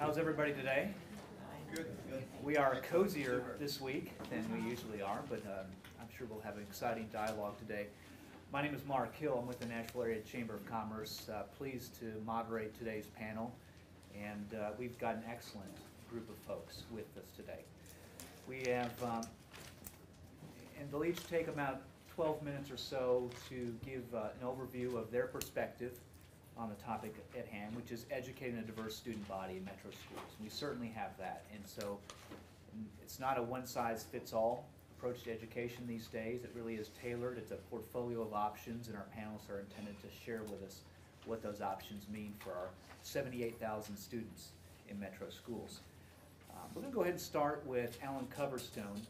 How's everybody today? Good. We are cozier this week than we usually are, but I'm sure we'll have an exciting dialogue today. My name is Mark Hill. I'm with the Nashville Area Chamber of Commerce. Pleased to moderate today's panel, and we've got an excellent group of folks with us today. We have, and they'll each take about 12 minutes or so to give an overview of their perspective on the topic at hand, which is educating a diverse student body in metro schools. We certainly have that, and so it's not a one-size-fits-all approach to education these days. It really is tailored. It's a portfolio of options, and our panelists are intended to share with us what those options mean for our 78,000 students in metro schools. We're going to go ahead and start with Alan Coverstone.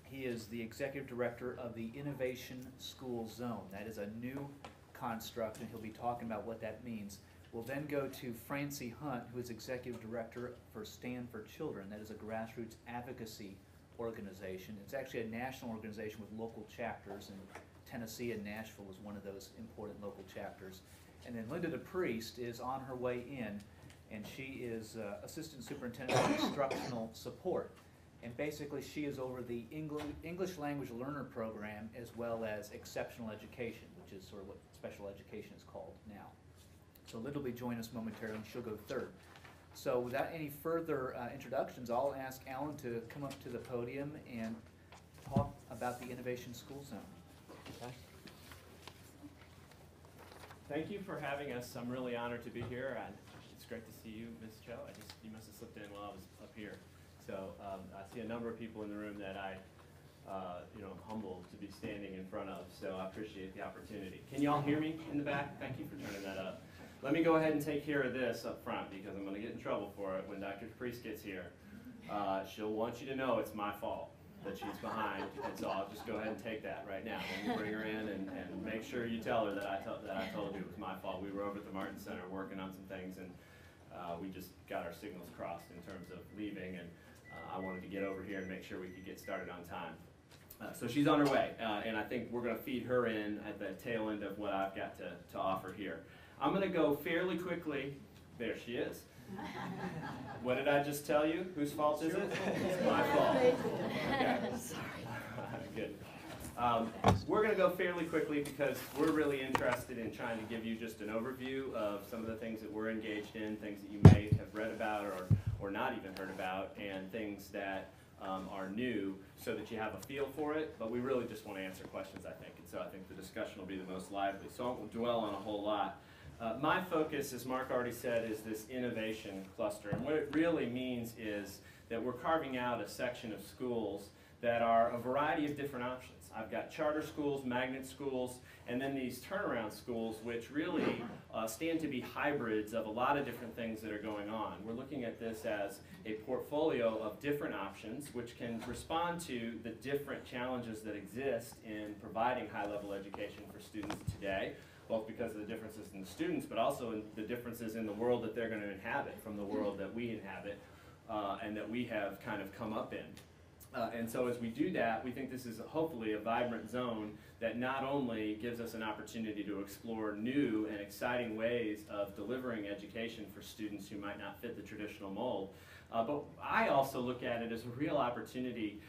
He is the Executive Director of the Innovation School Zone. That is a new construct, and he'll be talking about what that means. We'll then go to Francie Hunt, who is Executive Director for Stand for Children. That is a grassroots advocacy organization. It's actually a national organization with local chapters, and Tennessee and Nashville is one of those important local chapters. And then Linda DePriest is on her way in, and she is Assistant Superintendent of Instructional Support. And basically she is over the English Language Learner Program as well as exceptional education, which is sort of what special education is called now. So Linda will be joining us momentarily, and she'll go third. So without any further introductions, I'll ask Alan to come up to the podium and talk about the Innovation School Zone. Okay. Thank you for having us. I'm really honored to be here, and it's great to see you, Ms. Cho. You must have slipped in while I was up here. So I see a number of people in the room that I'm humbled to be standing in front of, so I appreciate the opportunity. Can you all hear me in the back? Thank you for turning that up. Let me go ahead and take care of this up front, because I'm going to get in trouble for it when Dr. DePriest gets here. She'll want you to know it's my fault that she's behind, and so I'll just go ahead and take that right now. When you bring her in and make sure you tell her that I told you it was my fault. We were over at the Martin Center working on some things, and we just got our signals crossed in terms of leaving, and I wanted to get over here and make sure we could get started on time. So she's on her way, and I think we're going to feed her in at the tail end of what I've got to offer here. I'm going to go fairly quickly. There she is. What did I just tell you? Whose fault is it? It's my fault. Okay. Sorry. Good. We're going to go fairly quickly because we're really interested in trying to give you just an overview of some of the things that we're engaged in, things that you may have read about or not even heard about, and things that are new so that you have a feel for it, but we really just want to answer questions, I think, and so I think the discussion will be the most lively. So I won't dwell on a whole lot. My focus, as Mark already said, is this innovation cluster, and what it really means is that we're carving out a section of schools that are a variety of different options. I've got charter schools, magnet schools, and then these turnaround schools, which really stand to be hybrids of a lot of different things that are going on. We're looking at this as a portfolio of different options which can respond to the different challenges that exist in providing high-level education for students today, both because of the differences in the students, but also in the differences in the world that they're going to inhabit from the world that we inhabit and that we have kind of come up in. And so as we do that, we think this is hopefully a vibrant zone that not only gives us an opportunity to explore new and exciting ways of delivering education for students who might not fit the traditional mold, but I also look at it as a real opportunity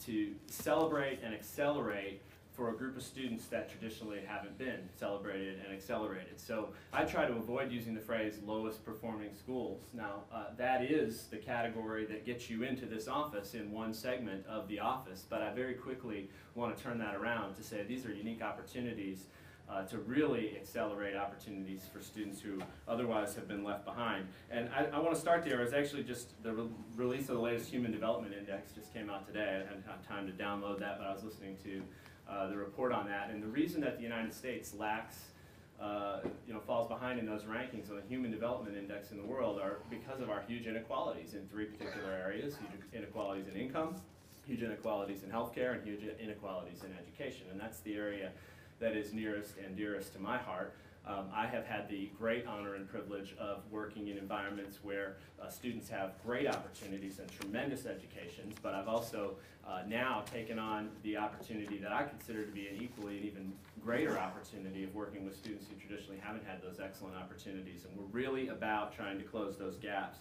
to celebrate and accelerate for a group of students that traditionally haven't been celebrated and accelerated. So I try to avoid using the phrase lowest performing schools. Now that is the category that gets you into this office in one segment of the office, but I very quickly want to turn that around to say these are unique opportunities to really accelerate opportunities for students who otherwise have been left behind. And I want to start there. It was actually just the release of the latest Human Development Index just came out today. I hadn't had time to download that, but I was listening to the report on that, and the reason that the United States lacks, falls behind in those rankings on the Human Development Index in the world are because of our huge inequalities in three particular areas: huge inequalities in income, huge inequalities in healthcare, and huge inequalities in education. And that's the area that is nearest and dearest to my heart. I have had the great honor and privilege of working in environments where students have great opportunities and tremendous educations, but I've also now taken on the opportunity that I consider to be an equally and even greater opportunity of working with students who traditionally haven't had those excellent opportunities, and we're really about trying to close those gaps.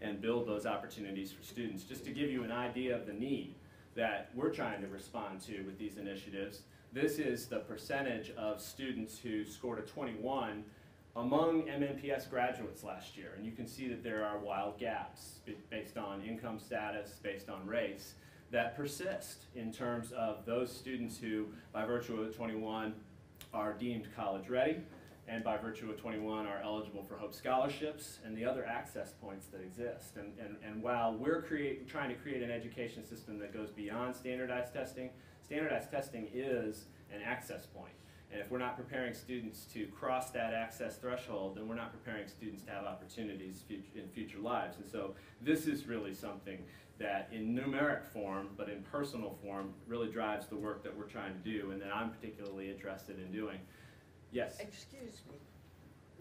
and build those opportunities for students. Just to give you an idea of the need that we're trying to respond to with these initiatives, this is the percentage of students who scored a 21 among MNPS graduates last year. And you can see that there are wild gaps based on income status, based on race, that persist in terms of those students who, by virtue of 21, are deemed college ready, and by virtue of 21 are eligible for Hope scholarships and the other access points that exist. And while we're trying to create an education system that goes beyond standardized testing is an access point. And if we're not preparing students to cross that access threshold, then we're not preparing students to have opportunities in future lives. And so this is really something that in numeric form, but in personal form, really drives the work that we're trying to do and that I'm particularly interested in doing. Yes? Excuse me,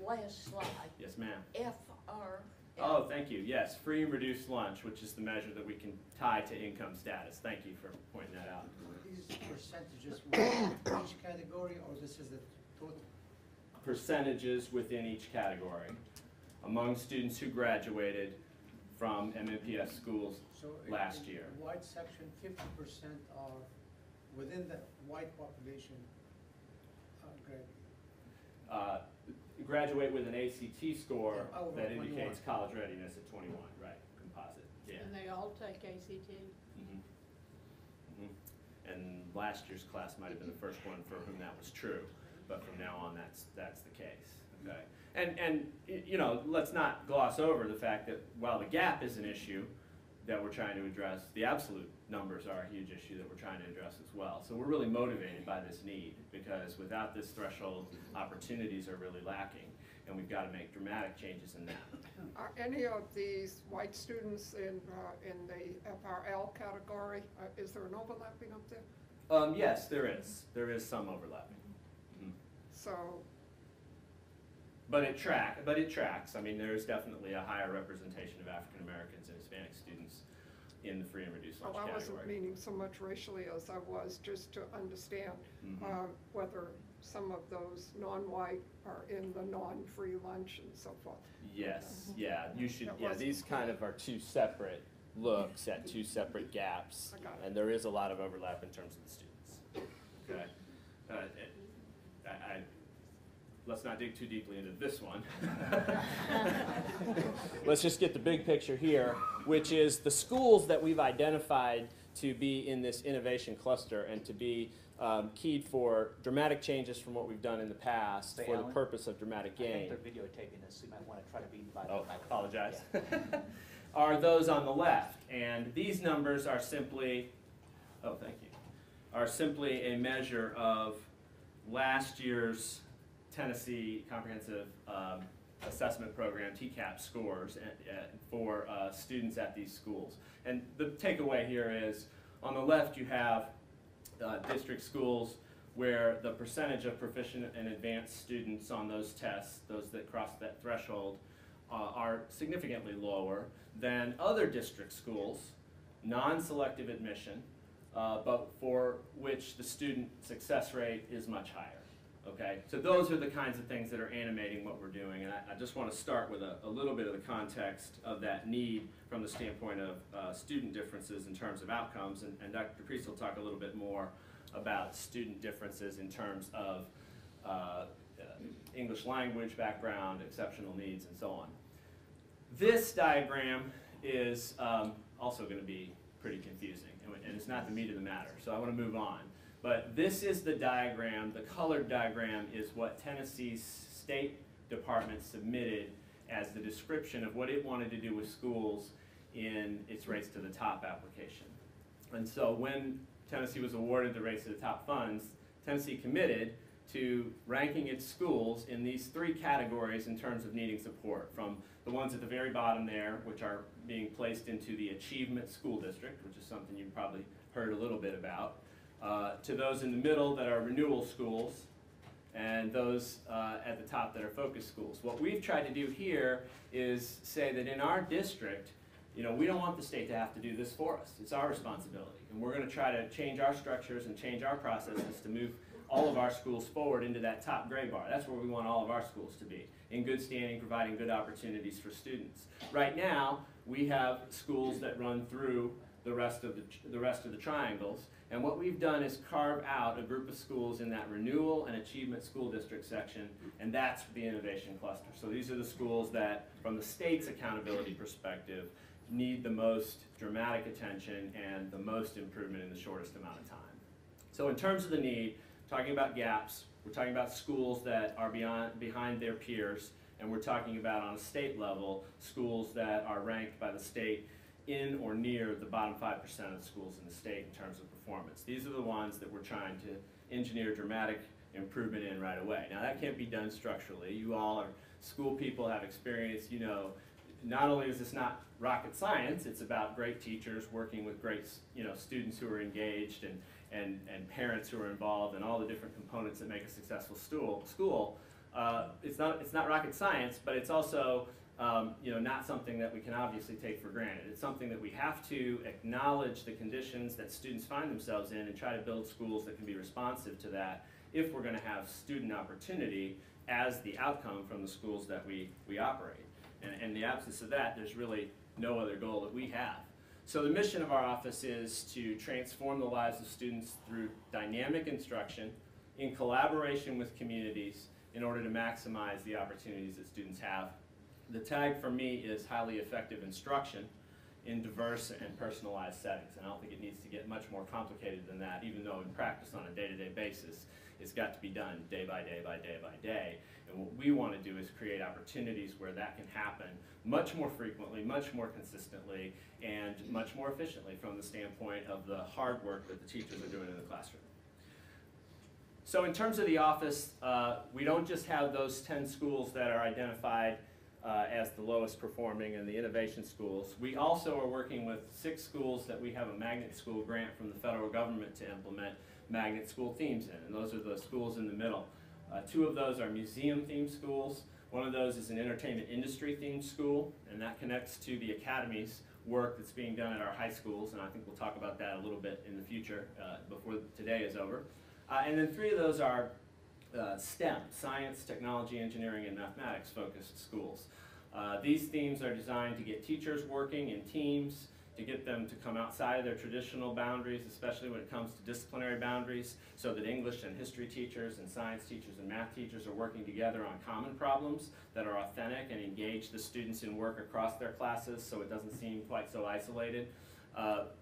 last slide. Yes, ma'am. FR. Oh, thank you. Yes, free and reduced lunch, which is the measure that we can tie to income status. Thank you for pointing that out. These percentages within each category, or this is the total? Percentages within each category among students who graduated from MNPS schools So last in year. the white section, 50% are within the white population graduate. Graduate with an ACT score Yeah, over that 21. indicates college readiness at 21, right, composite, yeah. And they all take ACT? And last year's class might have been the first one for whom that was true, but from now on that's the case, okay? And you know, let's not gloss over the fact that while the gap is an issue that we're trying to address, the absolute numbers are a huge issue that we're trying to address as well. So we're really motivated by this need, because without this threshold, opportunities are really lacking, and we've got to make dramatic changes in that. Are any of these white students in the FRL category, is there an overlapping up there? Yes, there is. There is some overlapping. So, But it tracks. I mean, there is definitely a higher representation of African Americans and Hispanic students in the free and reduced lunch I category. wasn't meaning so much racially as I was just to understand whether some of those non-white are in the non-free lunch and so forth. Yes, yeah, you should, That yeah, wasn't these kind of are two separate looks at two separate gaps. I got it. And there is a lot of overlap in terms of the students, okay? Let's not dig too deeply into this one. Let's just get the big picture here, which is the schools that we've identified to be in this innovation cluster and to be keyed for dramatic changes from what we've done in the past Say, for the Alan, purpose of dramatic I think gain. they're videotaping this, so you might want to try to be by the Oh, I microphone. apologize. Yeah. Are those on the left. And these numbers are simply, oh, thank you, are simply a measure of last year's Tennessee Comprehensive Assessment Program, TCAP scores for students at these schools. And the takeaway here is, on the left you have district schools where the percentage of proficient and advanced students on those tests, those that cross that threshold, are significantly lower than other district schools, non-selective admission, but for which the student success rate is much higher. Okay, so those are the kinds of things that are animating what we're doing, and I just want to start with a little bit of the context of that need from the standpoint of student differences in terms of outcomes, and Dr. Priest will talk a little bit more about student differences in terms of English language background, exceptional needs, and so on. This diagram is also going to be pretty confusing, and it's not the meat of the matter, so I want to move on. But this is the diagram. The colored diagram is what Tennessee's State Department submitted as the description of what it wanted to do with schools in its Race to the Top application. And so when Tennessee was awarded the Race to the Top funds, Tennessee committed to ranking its schools in these three categories in terms of needing support, from the ones at the very bottom there, which are being placed into the Achievement School District, which is something you've probably heard a little bit about, to those in the middle that are renewal schools, and those at the top that are focus schools. What we've tried to do here is say that in our district, you know, we don't want the state to have to do this for us. It's our responsibility, and we're going to try to change our structures and change our processes to move all of our schools forward into that top gray bar. That's where we want all of our schools to be, in good standing, providing good opportunities for students. Right now, we have schools that run through the rest of the triangles. And what we've done is carve out a group of schools in that renewal and achievement school district section, and that's the innovation cluster. So these are the schools that, from the state's accountability perspective, need the most dramatic attention and the most improvement in the shortest amount of time. So in terms of the need, talking about gaps, we're talking about schools that are behind their peers, and we're talking about, on a state level, schools that are ranked by the state in or near the bottom 5% of schools in the state in terms of performance. These are the ones that we're trying to engineer dramatic improvement in right away. Now that can't be done structurally. You all are school people, have experience, you know, not only is this not rocket science, it's about great teachers working with great, you know, students who are engaged and parents who are involved and all the different components that make a successful school. It's not rocket science, but it's also you know, not something that we can obviously take for granted. It's something that we have to acknowledge the conditions that students find themselves in and try to build schools that can be responsive to that if we're going to have student opportunity as the outcome from the schools that we operate. And in the absence of that, there's really no other goal that we have. So the mission of our office is to transform the lives of students through dynamic instruction in collaboration with communities in order to maximize the opportunities that students have. The tag for me is highly effective instruction in diverse and personalized settings. And I don't think it needs to get much more complicated than that, even though in practice on a day-to-day basis, it's got to be done day by day by day by day. And what we want to do is create opportunities where that can happen much more frequently, much more consistently, and much more efficiently from the standpoint of the hard work that the teachers are doing in the classroom. So in terms of the office, we don't just have those 10 schools that are identified as the lowest performing and the innovation schools. We also are working with 6 schools that we have a magnet school grant from the federal government to implement magnet school themes in, and those are the schools in the middle. 2 of those are museum themed schools. One of those is an entertainment industry themed school, and that connects to the academies work that's being done at our high schools, and I think we'll talk about that a little bit in the future before today is over. And then 3 of those are STEM, science, technology, engineering, and mathematics focused schools. These themes are designed to get teachers working in teams, to get them to come outside of their traditional boundaries, especially when it comes to disciplinary boundaries, so that English and history teachers and science teachers and math teachers are working together on common problems that are authentic and engage the students in work across their classes so it doesn't seem quite so isolated.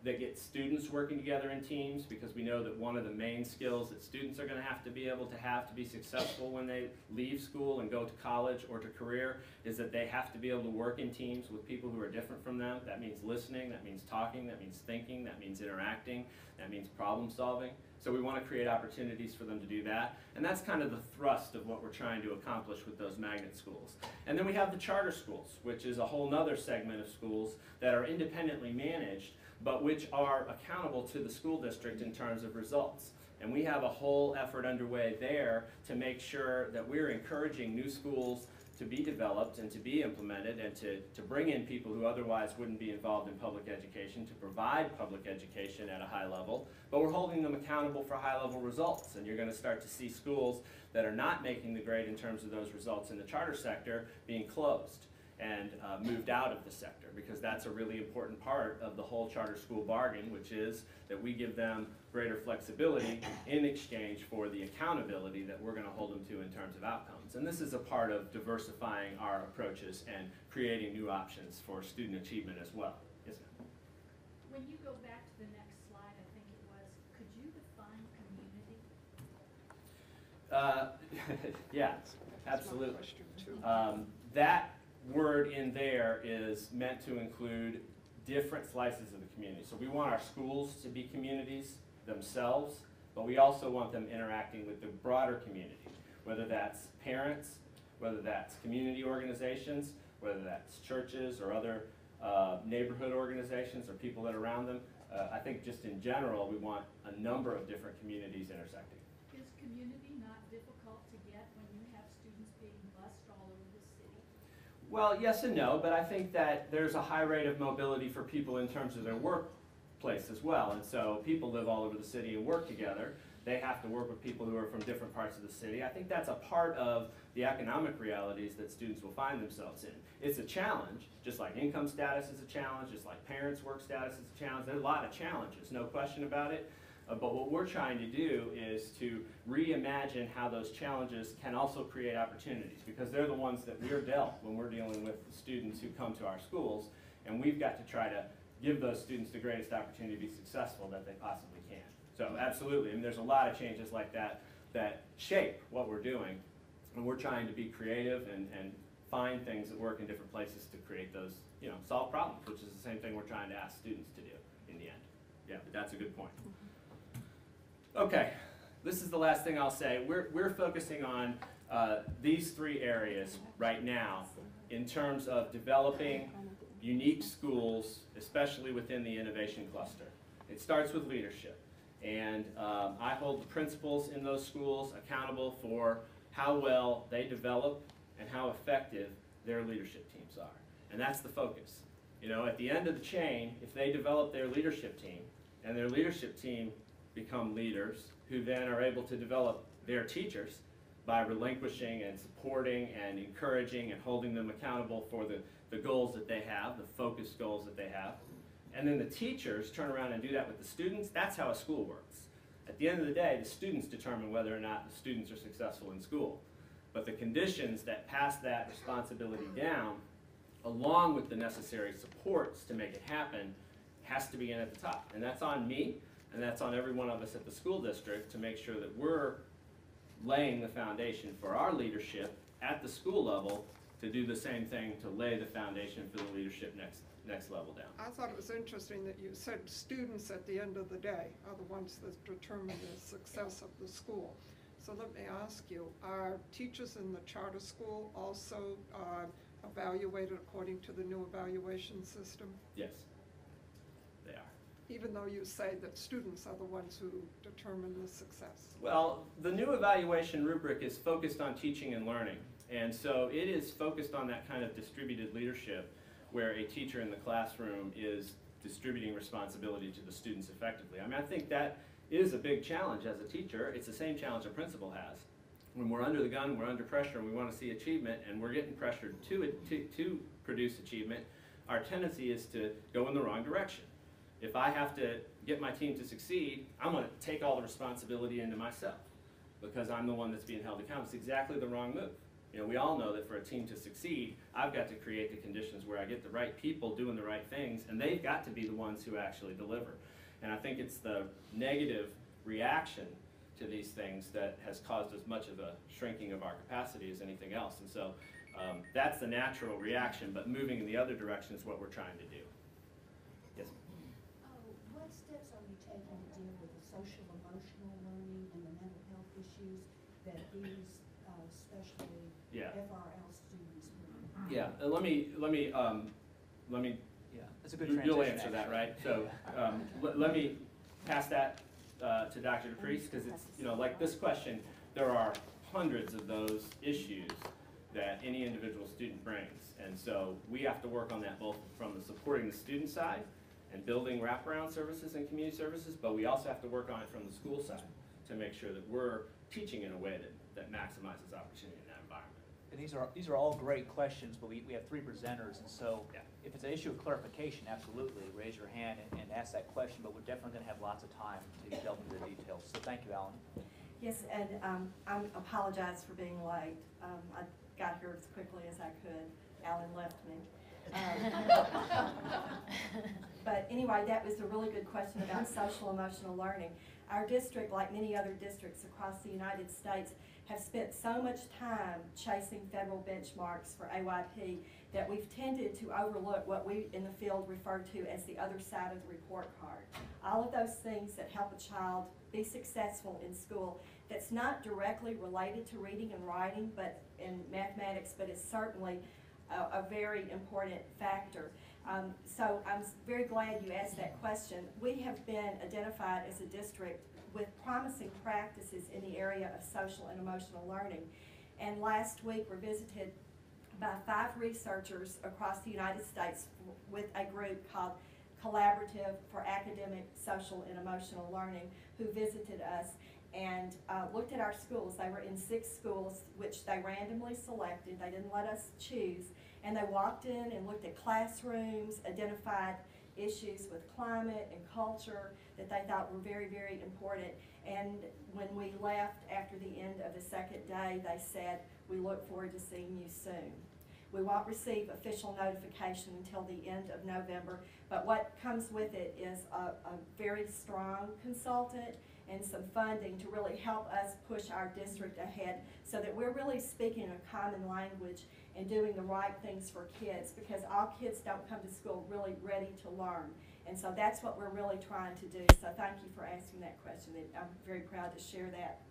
That get students working together in teams, because we know that one of the main skills that students are going to be able to be successful when they leave school and go to college or to career is that they have to be able to work in teams with people who are different from them. That means listening, that means talking, that means thinking, that means interacting, that means problem solving. So we want to create opportunities for them to do that. And that's kind of the thrust of what we're trying to accomplish with those magnet schools. And then we have the charter schools, which is a whole nother segment of schools that are independently managed, but which are accountable to the school district in terms of results. And we have a whole effort underway there to make sure that we're encouraging new schools to be developed and to be implemented and to bring in people who otherwise wouldn't be involved in public education, to provide public education at a high level, but we're holding them accountable for high-level results. And you're going to start to see schools that are not making the grade in terms of those results in the charter sector being closed and moved out of the sector, because that's a really important part of the whole charter school bargain, which is that we give them greater flexibility in exchange for the accountability that we're going to hold them to in terms of outcomes. And this is a part of diversifying our approaches and creating new options for student achievement as well. Yes, ma'am? When you go back to the next slide, I think it was, could you define community? Yeah, That's absolutely. my question too. That word in there is meant to include different slices of the community. So we want our schools to be communities themselves, but we also want them interacting with the broader community, whether that's parents, whether that's community organizations, whether that's churches or other neighborhood organizations or people that are around them. I think just in general, we want a number of different communities intersecting. Is community not difficult to get when you have students being bused all over the city? Well, yes and no, but I think that there's a high rate of mobility for people in terms of their workplace as well. And so people live all over the city and work together. They have to work with people who are from different parts of the city. I think that's a part of the economic realities that students will find themselves in. It's a challenge, just like income status is a challenge, just like parents' work status is a challenge. There's a lot of challenges, no question about it. But what we're trying to do is to reimagine how those challenges can also create opportunities, because they're the ones that we're dealt when we're dealing with the students who come to our schools, and we've got to try to give those students the greatest opportunity to be successful that they possibly can. So absolutely, and there's a lot of changes like that that shape what we're doing, and we're trying to be creative and find things that work in different places to create those, solve problems, which is the same thing we're trying to ask students to do in the end. Yeah, but that's a good point. Okay, this is the last thing I'll say. We're focusing on these three areas right now in terms of developing unique schools, especially within the innovation cluster. It starts with leadership, and I hold the principals in those schools accountable for how well they develop and how effective their leadership teams are. And that's the focus. At the end of the chain, if they develop their leadership team, and their leadership team become leaders who then are able to develop their teachers by relinquishing and supporting and encouraging and holding them accountable for the goals that they have, the focused goals that they have. And then the teachers turn around and do that with the students. That's how a school works. At the end of the day, the students determine whether or not the students are successful in school. But the conditions that pass that responsibility down, along with the necessary supports to make it happen, has to begin at the top. And that's on me, and that's on every one of us at the school district to make sure that we're laying the foundation for our leadership at the school level to do the same thing, to lay the foundation for the leadership next level down. I thought it was interesting that you said students at the end of the day are the ones that determine the success of the school. So let me ask you, are teachers in the charter school also evaluated according to the new evaluation system? Yes, they are. Even though you say that students are the ones who determine the success? Well, the new evaluation rubric is focused on teaching and learning. And so it is focused on that kind of distributed leadership where a teacher in the classroom is distributing responsibility to the students effectively. I mean, I think that is a big challenge as a teacher. It's the same challenge a principal has. When we're under the gun, we're under pressure, and we want to see achievement, and we're getting pressured to produce achievement, our tendency is to go in the wrong direction. If I have to get my team to succeed, I'm going to take all the responsibility into myself because I'm the one that's being held accountable. It's exactly the wrong move. We all know that for a team to succeed, I've got to create the conditions where I get the right people doing the right things, and they've got to be the ones who actually deliver. And I think it's the negative reaction to these things that has caused as much of a shrinking of our capacity as anything else. And so that's the natural reaction, but moving in the other direction is what we're trying to do. Yes? What steps are you taking to deal with the social emotional learning and the mental health issues that these especially FRL students bring? Yeah, let me Yeah, that's a good transition. You'll answer that, right? So let me pass that to Dr. DePriest, because it's, like this question, there are hundreds of those issues that any individual student brings. And so we have to work on that both from the supporting the student side and building wraparound services and community services, but we also have to work on it from the school side to make sure that we're teaching in a way that maximizes opportunity in that environment. And these are all great questions, but we have three presenters, and so if it's an issue of clarification, absolutely, raise your hand and ask that question, but we're definitely going to have lots of time to delve into the details. So thank you, Alan. Yes, and I apologize for being late. I got here as quickly as I could. Alan left me. But anyway, that was a really good question about social emotional learning. Our district, like many other districts across the United States, have spent so much time chasing federal benchmarks for AYP that we've tended to overlook what we in the field refer to as the other side of the report card. All of those things that help a child be successful in school that's not directly related to reading and writing but in mathematics, but is certainly a very important factor. So I'm very glad you asked that question. We have been identified as a district with promising practices in the area of social and emotional learning. And last week we're visited by 5 researchers across the United States with a group called Collaborative for Academic, Social, and Emotional Learning who visited us. and looked at our schools. They were in 6 schools, which they randomly selected. They didn't let us choose. And they walked in and looked at classrooms, identified issues with climate and culture that they thought were very, very important. And when we left after the end of the second day, they said, "We look forward to seeing you soon." We won't receive official notification until the end of November, but what comes with it is a very strong consultant and some funding to really help us push our district ahead so that we're really speaking a common language and doing the right things for kids, because all kids don't come to school really ready to learn. And so that's what we're really trying to do. So thank you for asking that question. I'm very proud to share that.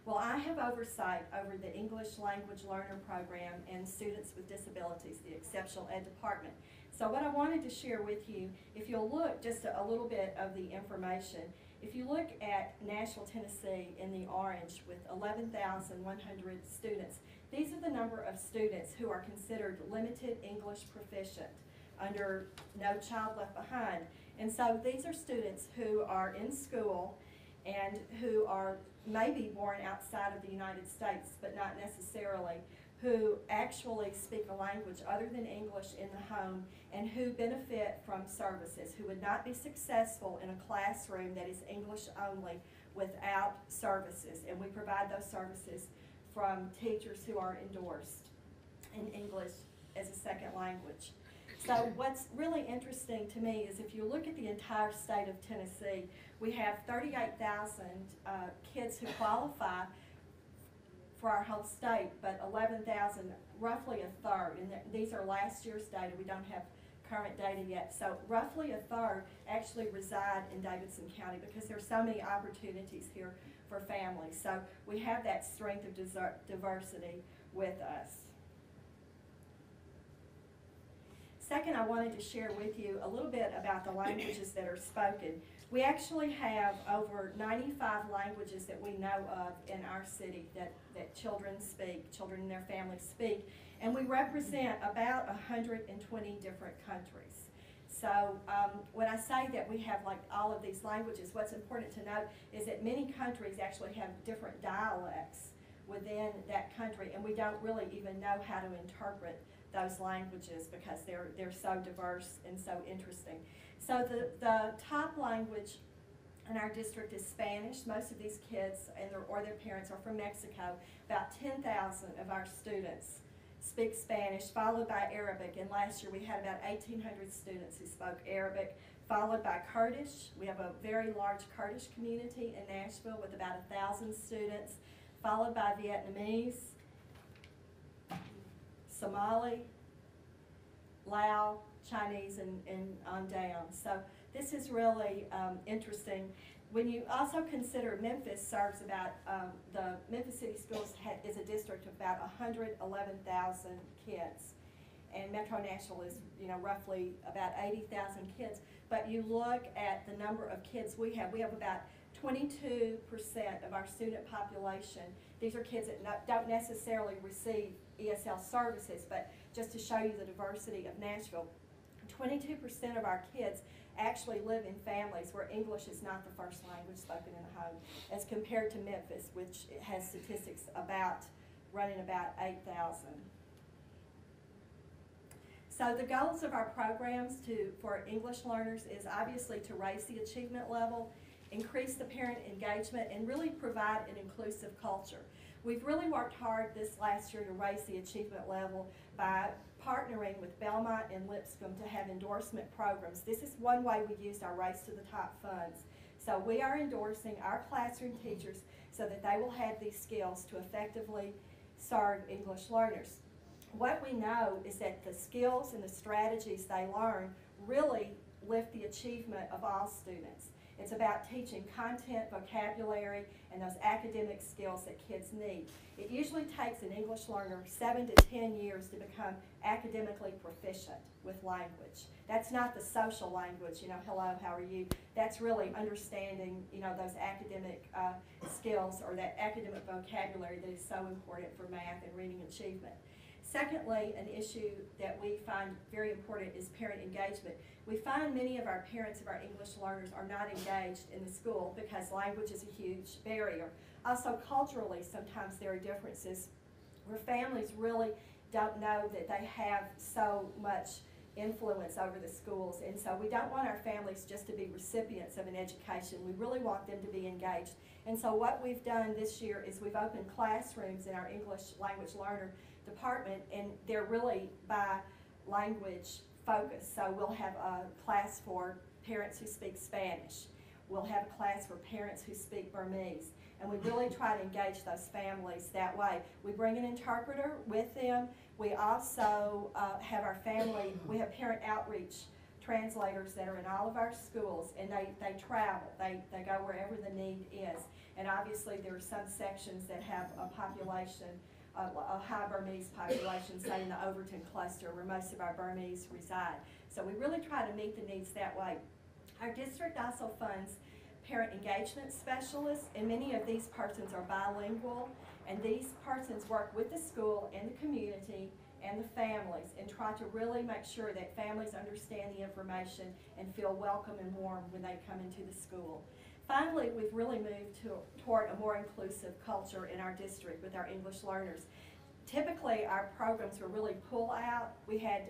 Well, I have oversight over the English Language Learner Program and Students with Disabilities, the Exceptional Ed Department. So what I wanted to share with you, if you'll look just a little bit of the information, if you look at Nashville, Tennessee in the orange with 11,100 students, these are the number of students who are considered limited English proficient under No Child Left Behind. And so these are students who are in school and who are maybe born outside of the United States, but not necessarily, who actually speak a language other than English in the home and who benefit from services, who would not be successful in a classroom that is English only without services. And we provide those services from teachers who are endorsed in English as a second language. So what's really interesting to me is if you look at the entire state of Tennessee, we have 38,000 kids who qualify for our whole state, but 11,000, roughly a third, and these are last year's data, we don't have current data yet, so roughly a third actually reside in Davidson County because there's so many opportunities here for families. So we have that strength of diversity with us. Second, I wanted to share with you a little bit about the languages that are spoken. We actually have over 95 languages that we know of in our city that children speak, children and their families speak, and we represent about 120 different countries. So when I say that we have like all of these languages, what's important to note is that many countries actually have different dialects within that country, and we don't really even know how to interpret those languages because they're so diverse and so interesting. So the top language in our district is Spanish. Most of these kids or their parents are from Mexico. About 10,000 of our students speak Spanish, followed by Arabic. And last year we had about 1,800 students who spoke Arabic, followed by Kurdish. We have a very large Kurdish community in Nashville with about 1,000 students, followed by Vietnamese, Somali, Lao, Chinese, and on down. So this is really interesting. When you also consider Memphis serves about, the Memphis City Schools is a district of about 111,000 kids. And Metro Nashville is, roughly about 80,000 kids. But you look at the number of kids we have about 22% of our student population. These are kids that don't necessarily receive ESL services, but just to show you the diversity of Nashville, 22% of our kids actually live in families where English is not the first language spoken in the home, as compared to Memphis, which has statistics running about 8,000. So the goals of our programs for English learners is obviously to raise the achievement level, increase the parent engagement, and really provide an inclusive culture. We've really worked hard this last year to raise the achievement level by partnering with Belmont and Lipscomb to have endorsement programs. This is one way we used our Race to the Top funds. So we are endorsing our classroom teachers so that they will have these skills to effectively serve English learners. What we know is that the skills and the strategies they learn really lift the achievement of all students. It's about teaching content, vocabulary, and those academic skills that kids need. It usually takes an English learner 7 to 10 years to become academically proficient with language. That's not the social language, hello, how are you? That's really understanding, those academic skills or that academic vocabulary that is so important for math and reading achievement. Secondly, an issue that we find very important is parent engagement. We find many of our parents of our English learners are not engaged in the school because language is a huge barrier. Also, culturally, sometimes there are differences where families really don't know that they have so much influence over the schools, and so we don't want our families just to be recipients of an education. We really want them to be engaged. And so what we've done this year is we've opened classrooms in our English language learner department, and they're really by language focused. So we'll have a class for parents who speak Spanish. We'll have a class for parents who speak Burmese. And we really try to engage those families that way. We bring an interpreter with them. We also have our family, we have parent outreach translators that are in all of our schools, and they travel. They go wherever the need is. And obviously there are some sections that have a population, a high Burmese population, say in the Overton cluster where most of our Burmese reside. So we really try to meet the needs that way. Our district also funds parent engagement specialists, and many of these persons are bilingual, and these persons work with the school and the community and the families and try to really make sure that families understand the information and feel welcome and warm when they come into the school. Finally, we've really moved toward a more inclusive culture in our district with our English learners. Typically, our programs were really pull out. We had,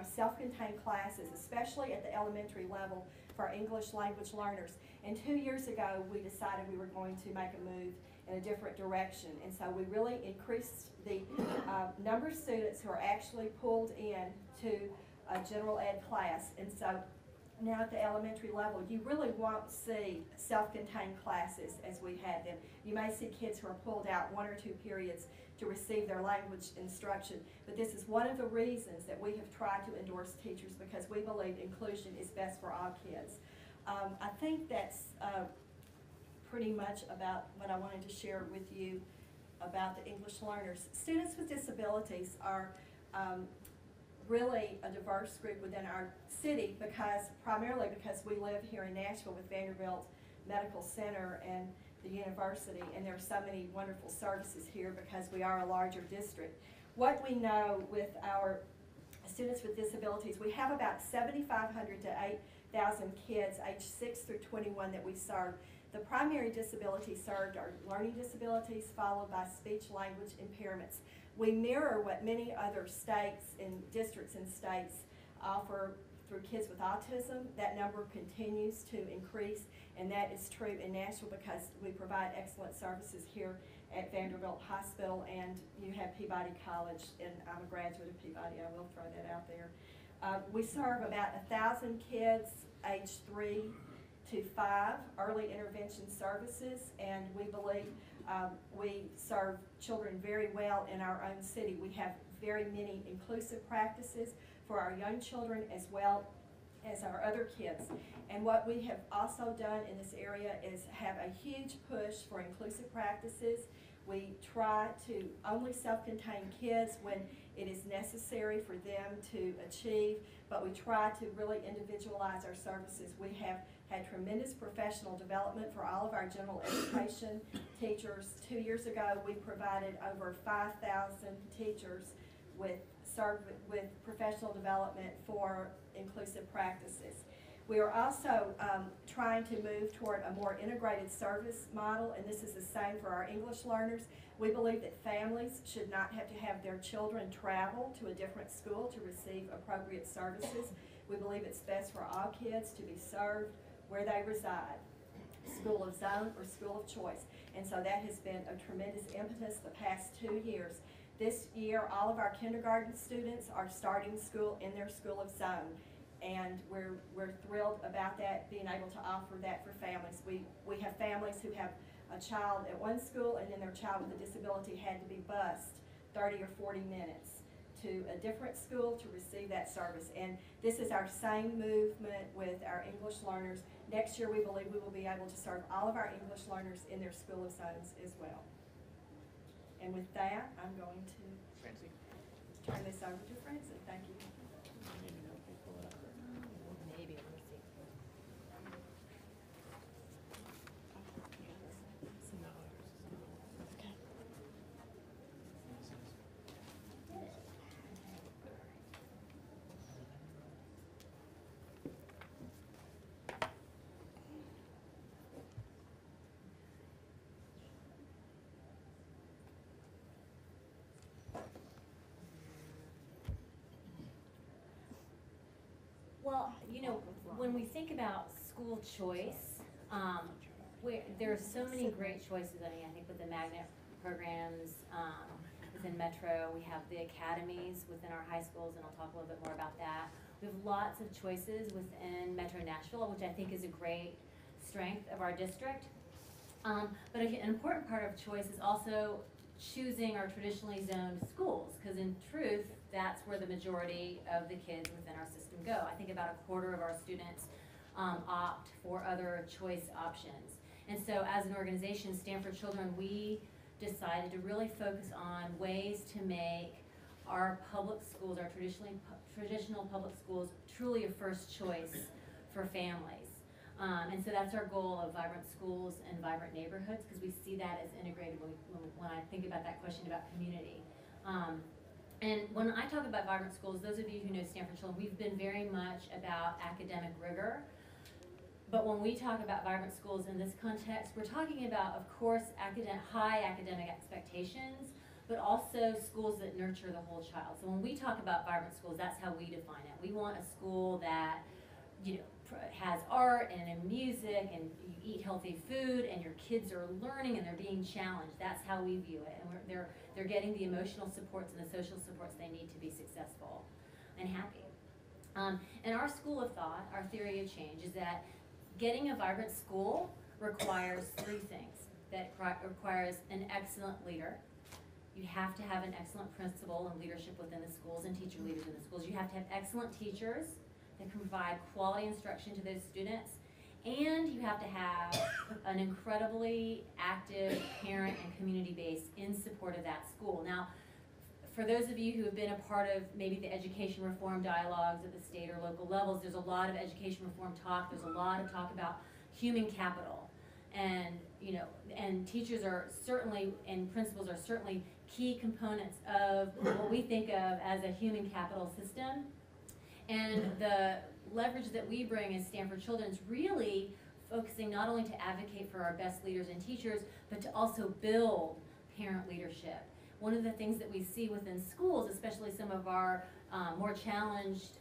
self-contained classes, especially at the elementary level for our English language learners. And 2 years ago, we decided we were going to make a move in a different direction. And so we really increased the number of students who are actually pulled in to a general ed class. And so now at the elementary level, you really won't see self-contained classes as we had them. You may see kids who are pulled out 1 or 2 periods to receive their language instruction. But this is one of the reasons that we have tried to endorse teachers, because we believe inclusion is best for all kids. I think that's pretty much about what I wanted to share with you about the English learners. Students with disabilities are really a diverse group within our city, primarily because we live here in Nashville with Vanderbilt Medical Center and the university, and there are so many wonderful services here because we are a larger district. What we know with our students with disabilities, we have about 7,500 to 8,000 kids aged 6 through 21 that we serve. The primary disabilities served are learning disabilities, followed by speech language impairments. We mirror what many other states and districts and states offer through kids with autism. That number continues to increase, and that is true in Nashville because we provide excellent services here at Vanderbilt Hospital, and you have Peabody College, and I'm a graduate of Peabody, I will throw that out there. We serve about 1,000 kids aged 3 to 5 early intervention services, and we believe we serve children very well in our own city. We have very many inclusive practices for our young children as well as our other kids. And what we have also done in this area is have a huge push for inclusive practices. We try to only self-contain kids when it is necessary for them to achieve, but we try to really individualize our services. We have had tremendous professional development for all of our general education teachers. 2 years ago, we provided over 5,000 teachers served with professional development for inclusive practices. We are also trying to move toward a more integrated service model, and this is the same for our English learners. We believe that families should not have to have their children travel to a different school to receive appropriate services. We believe it's best for all kids to be served where they reside, school of zone or school of choice. And so that has been a tremendous impetus the past 2 years. This year, all of our kindergarten students are starting school in their school of zone, and we're thrilled about that, being able to offer that for families. We have families who have a child at one school, and then their child with a disability had to be bused 30 or 40 minutes to a different school to receive that service. And this is our same movement with our English learners. Next year, we believe we will be able to serve all of our English learners in their school of zones as well. And with that, I'm going to turn this over to Francie. Thank you. Maybe, let me see. you know, when we think about school choice, there are so many great choices. I mean, I think with the magnet programs, within Metro, we have the academies within our high schools, and I'll talk a little bit more about that. We have lots of choices within Metro Nashville, which I think is a great strength of our district. But an important part of choice is also choosing our traditionally zoned schools, because in truth, that's where the majority of the kids within our system go. I think about a quarter of our students opt for other choice options. And so as an organization, Stand for Children, we decided to really focus on ways to make our public schools, our traditional public schools, truly a first choice for families. And so that's our goal of vibrant schools and vibrant neighborhoods, because we see that as integrated when I think about that question about community. And when I talk about vibrant schools, those of you who know Stand for Children, we've been very much about academic rigor. But when we talk about vibrant schools in this context, we're talking about, of course, high academic expectations, but also schools that nurture the whole child. So when we talk about vibrant schools, that's how we define it. We want a school that, you know, has art and music, and you eat healthy food, and your kids are learning and they're being challenged. That's how we view it, and they're getting the emotional supports and the social supports they need to be successful and happy. And our school of thought, our theory of change, is that getting a vibrant school requires three things. That requires an excellent leader. You have to have an excellent principal and leadership within the schools and teacher leaders in the schools. You have to have excellent teachers that can provide quality instruction to those students. And you have to have an incredibly active parent and community base in support of that school. Now, for those of you who have been a part of maybe the education reform dialogues at the state or local levels, there's a lot of education reform talk. There's a lot of talk about human capital. And, you know, and teachers are certainly, and principals are certainly key components of what we think of as a human capital system. And the leverage that we bring as Stand for Children is really focusing not only to advocate for our best leaders and teachers, but to also build parent leadership. One of the things that we see within schools, especially some of our more challenged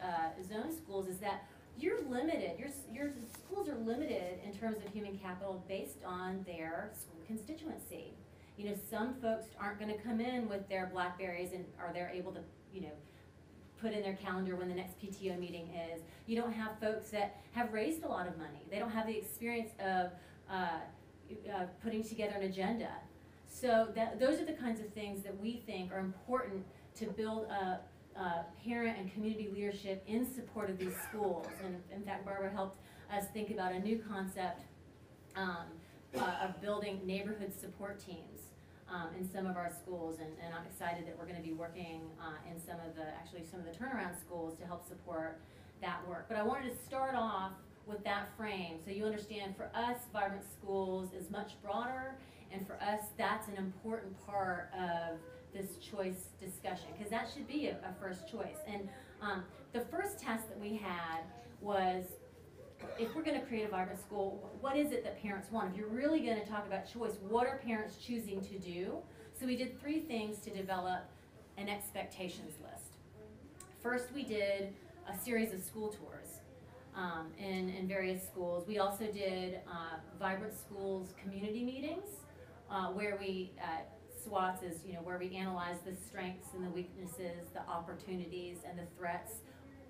zone schools, is that you're limited. Your schools are limited in terms of human capital based on their school constituency. You know, some folks aren't going to come in with their BlackBerries and are they able to, you know, put in their calendar when the next PTO meeting is. You don't have folks that have raised a lot of money. They don't have the experience of putting together an agenda. So those are the kinds of things that we think are important to build up parent and community leadership in support of these schools. And in fact, Barbara helped us think about a new concept of building neighborhood support teams in some of our schools, and I'm excited that we're going to be working in some of the turnaround schools to help support that work. But I wanted to start off with that frame so you understand, for us, vibrant schools is much broader, and for us that's an important part of this choice discussion, because that should be a first choice. And the first test that we had was, if we're going to create a vibrant school, what is it that parents want? If you're really going to talk about choice, what are parents choosing to do? So we did three things to develop an expectations list. First, we did a series of school tours in various schools. We also did vibrant schools community meetings where we SWATs is, you know, where we analyze the strengths and the weaknesses, the opportunities and the threats,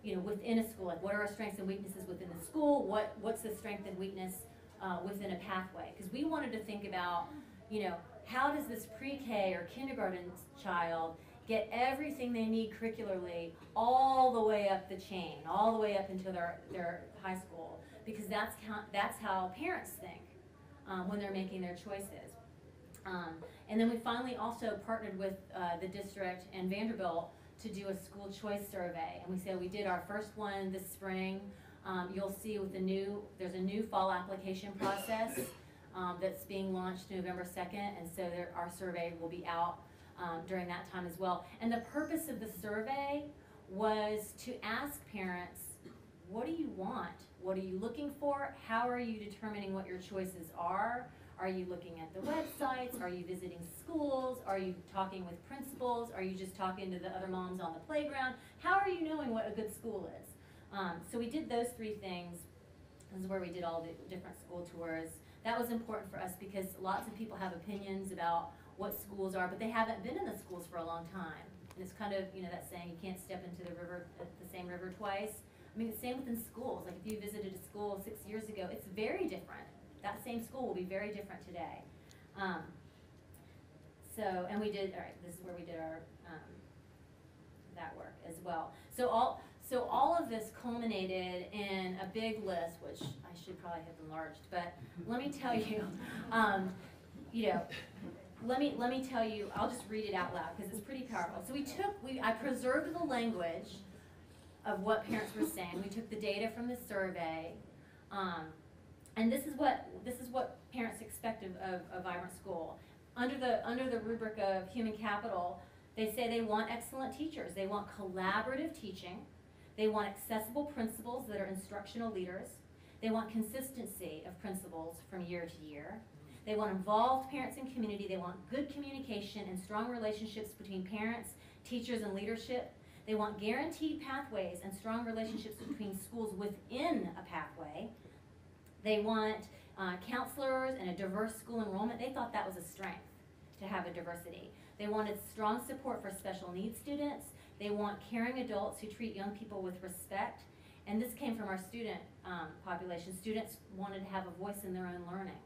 you know, within a school. Like, what are our strengths and weaknesses within the school? What's the strength and weakness within a pathway? Because we wanted to think about, you know, how does this pre-K or kindergarten child get everything they need curricularly all the way up the chain, all the way up into their high school? Because that's how parents think when they're making their choices. And then we finally also partnered with the district and Vanderbilt to do a school choice survey. And we did our first one this spring. You'll see with there's a new fall application process that's being launched November 2nd. And so our survey will be out during that time as well. And the purpose of the survey was to ask parents, what do you want? What are you looking for? How are you determining what your choices are? Are you looking at the websites? Are you visiting schools? Are you talking with principals? Are you just talking to the other moms on the playground? How are you knowing what a good school is? So we did those 3 things. This is where we did all the different school tours. That was important for us because lots of people have opinions about what schools are, but they haven't been in the schools for a long time. And it's kind of, you know, that saying, you can't step into the same river twice. I mean, it's the same within schools. Like if you visited a school 6 years ago, it's very different. That same school will be very different today. And we did, all right, this is where we did our, that work as well. So all of this culminated in a big list, which I should probably have enlarged, but let me tell you, you know, let me tell you, I'll just read it out loud because it's pretty powerful. So I preserved the language of what parents were saying. We took the data from the survey, and this is what parents expect of a vibrant school. Under the rubric of human capital, they say they want excellent teachers. They want collaborative teaching. They want accessible principals that are instructional leaders. They want consistency of principals from year to year. They want involved parents and community. They want good communication and strong relationships between parents, teachers, and leadership. They want guaranteed pathways and strong relationships between schools within a pathway. They want counselors and a diverse school enrollment. They thought that was a strength to have a diversity. They wanted strong support for special needs students. They want caring adults who treat young people with respect. And this came from our student population. Students wanted to have a voice in their own learning.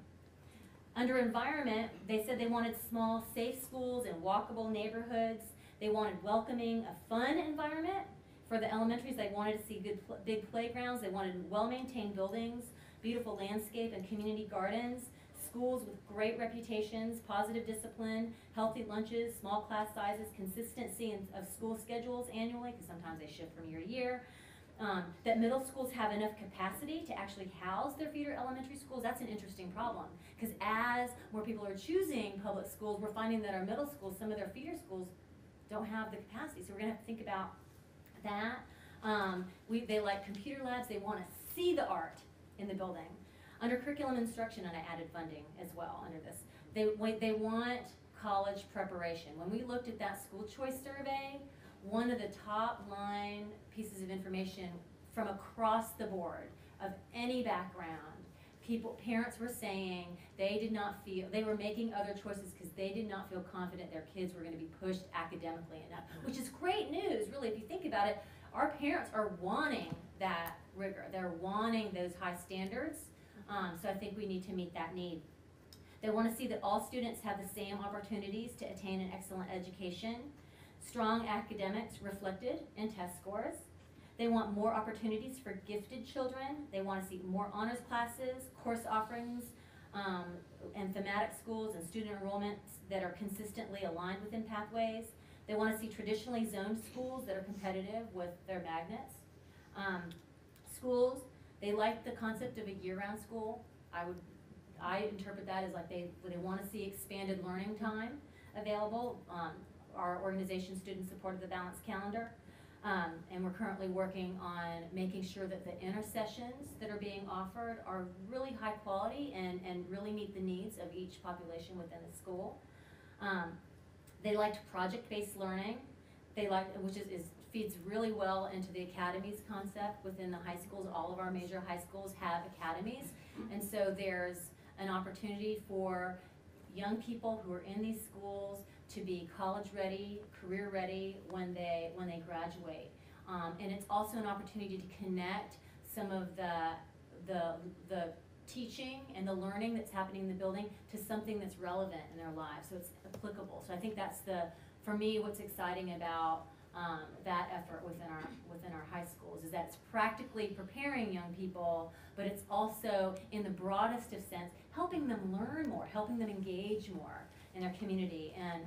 Under environment, they said they wanted small, safe schools and walkable neighborhoods. They wanted welcoming, a fun environment. For the elementaries, they wanted to see big playgrounds. They wanted well-maintained buildings, beautiful landscape and community gardens, schools with great reputations, positive discipline, healthy lunches, small class sizes, consistency of school schedules annually, because sometimes they shift from year to year. That middle schools have enough capacity to actually house their feeder elementary schools. That's an interesting problem, because as more people are choosing public schools, we're finding that our middle schools, some of their feeder schools, don't have the capacity. So we're going to have to think about that. They like computer labs. They want to see the art in the building. Under curriculum instruction, and I added funding as well under this, they want college preparation. When we looked at that school choice survey, one of the top line pieces of information from across the board of any background, parents were saying they were making other choices because they did not feel confident their kids were going to be pushed academically enough, which is great news, really, if you think about it. Our parents are wanting that rigor. They're wanting those high standards. So I think we need to meet that need. They want to see that all students have the same opportunities to attain an excellent education, strong academics reflected in test scores. They want more opportunities for gifted children. They want to see more honors classes, course offerings, and thematic schools and student enrollments that are consistently aligned within pathways. They want to see traditionally zoned schools that are competitive with their magnets. Schools, they like the concept of a year-round school. I interpret that as like they want to see expanded learning time available. Our organization, Student Supported the Balanced Calendar, and we're currently working on making sure that the intersessions that are being offered are really high quality and really meet the needs of each population within the school. They liked project-based learning. Which feeds really well into the academies concept within the high schools. All of our major high schools have academies, and so there's an opportunity for young people who are in these schools to be college ready, career ready when they graduate. And it's also an opportunity to connect some of the teaching and the learning that's happening in the building to something that's relevant in their lives, so it's applicable. So I think that's for me, what's exciting about that effort within our high schools is that it's practically preparing young people, but it's also, in the broadest of sense, helping them learn more, helping them engage more in their community. And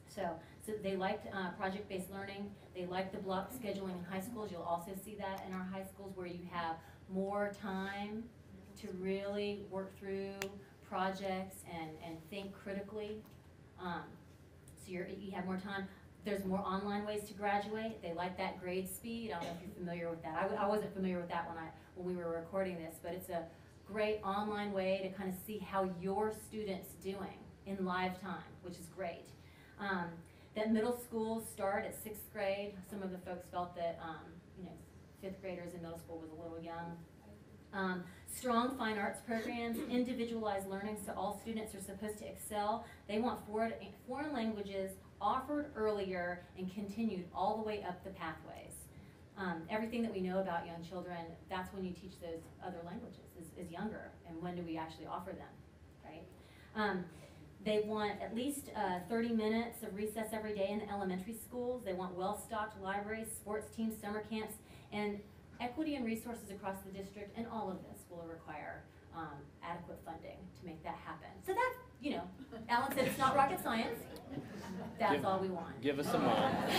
so they liked project-based learning. They liked the block scheduling in high schools. You'll also see that in our high schools where you have more time to really work through projects and think critically. So you have more time. There's more online ways to graduate. They like that grade speed. I don't know if you're familiar with that. I wasn't familiar with that when we were recording this, but it's a great online way to kind of see how your student's doing in live time, which is great. That middle schools start at 6th grade. Some of the folks felt that 5th fifth graders in middle school was a little young. Strong fine arts programs, individualized learning, so all students are supposed to excel. They want foreign languages offered earlier and continued all the way up the pathways. Everything that we know about young children, that's when you teach those other languages, is younger, and when do we actually offer them, right? They want at least 30 minutes of recess every day in the elementary schools. They want well-stocked libraries, sports teams, summer camps, and equity and resources across the district, and all of this will require adequate funding to make that happen. So that, you know, Alan said it's not rocket science. That's all we want. Give us a moment.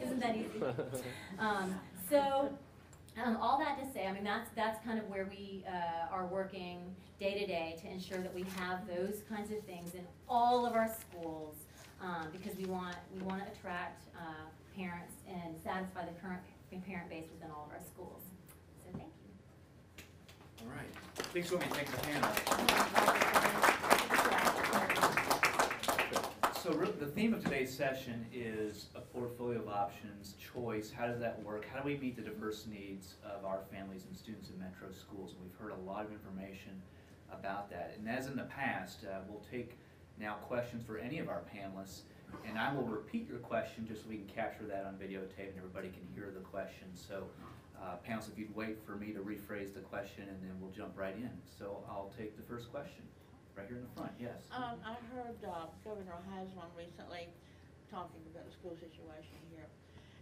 Isn't that easy? All that to say, I mean, that's kind of where we are working day to day to ensure that we have those kinds of things in all of our schools, because we want to attract parents and satisfy the current parent base within all of our schools. So thank you. All right. Please join me in thanking the panel. So the theme of today's session is a portfolio of options, choice. How does that work? How do we meet the diverse needs of our families and students in metro schools? And we've heard a lot of information about that. And as in the past, we'll take now questions for any of our panelists, and I will repeat your question just so we can capture that on videotape and everybody can hear the question. So panelists, if you'd wait for me to rephrase the question, and then we'll jump right in. So I'll take the first question. Right here in the front, yes. I heard Governor Haslam recently talking about the school situation here.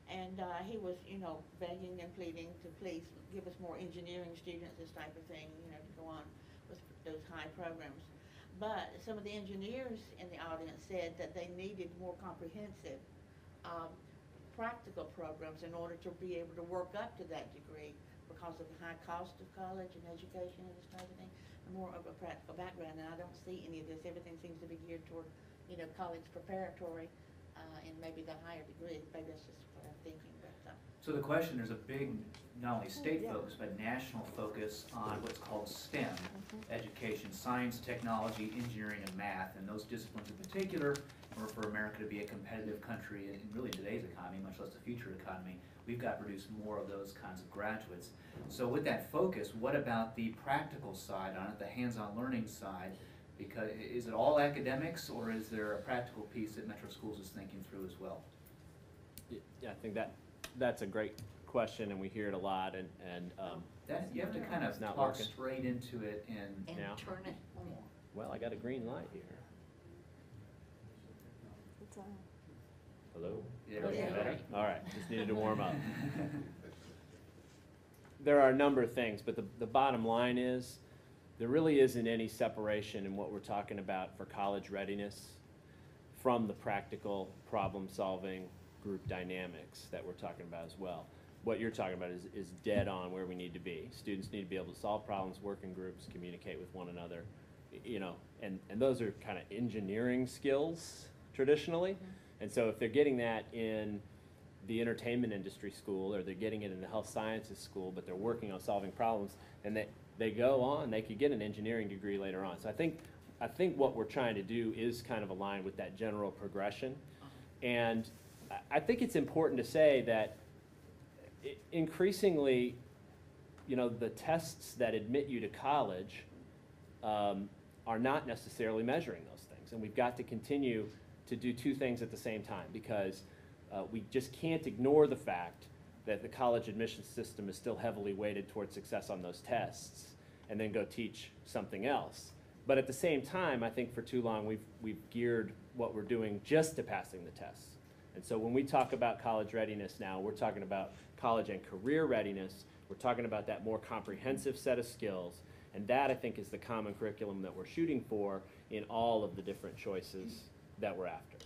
And he was, you know, begging and pleading to please give us more engineering students, this type of thing, you know, to go on with those high programs. But some of the engineers in the audience said that they needed more comprehensive practical programs in order to be able to work up to that degree because of the high cost of college and education and this type of thing. More of a practical background, and I don't see any of this. Everything seems to be geared toward, you know, college preparatory and maybe the higher degree. Maybe that's just what I'm thinking. But, so the question, there's a big, not only state focus, but national focus on what's called STEM, education, science, technology, engineering, and math, and those disciplines in particular, in order for America to be a competitive country in really today's economy, much less the future economy, we've got to produce more of those kinds of graduates. So with that focus, what about the practical side on it, the hands-on learning side? Because is it all academics, or is there a practical piece that Metro Schools is thinking through as well? Yeah, I think that's a great question, and we hear it a lot. And that you have to kind of talk working straight into it and now. turn it on. Well, I got a green light here. It's on. Hello? Yeah, Better? All right, just needed to warm up. There are a number of things, but the bottom line is there really isn't any separation in what we're talking about for college readiness from the practical problem-solving group dynamics that we're talking about as well. What you're talking about is dead on where we need to be. Students need to be able to solve problems, work in groups, communicate with one another, you know, and those are kind of engineering skills traditionally. Mm-hmm. And so if they're getting that in the entertainment industry school, or they're getting it in the health sciences school, but they're working on solving problems, and they go on, they could get an engineering degree later on. So I think what we're trying to do is kind of align with that general progression. And I think it's important to say that increasingly, you know, the tests that admit you to college are not necessarily measuring those things. And we've got to continue to do two things at the same time, because we just can't ignore the fact that the college admissions system is still heavily weighted towards success on those tests, and then go teach something else. But at the same time, I think for too long we've geared what we're doing just to passing the tests. And so when we talk about college readiness now, we're talking about college and career readiness. We're talking about that more comprehensive set of skills, and that, I think, is the common curriculum that we're shooting for in all of the different choices that we're after.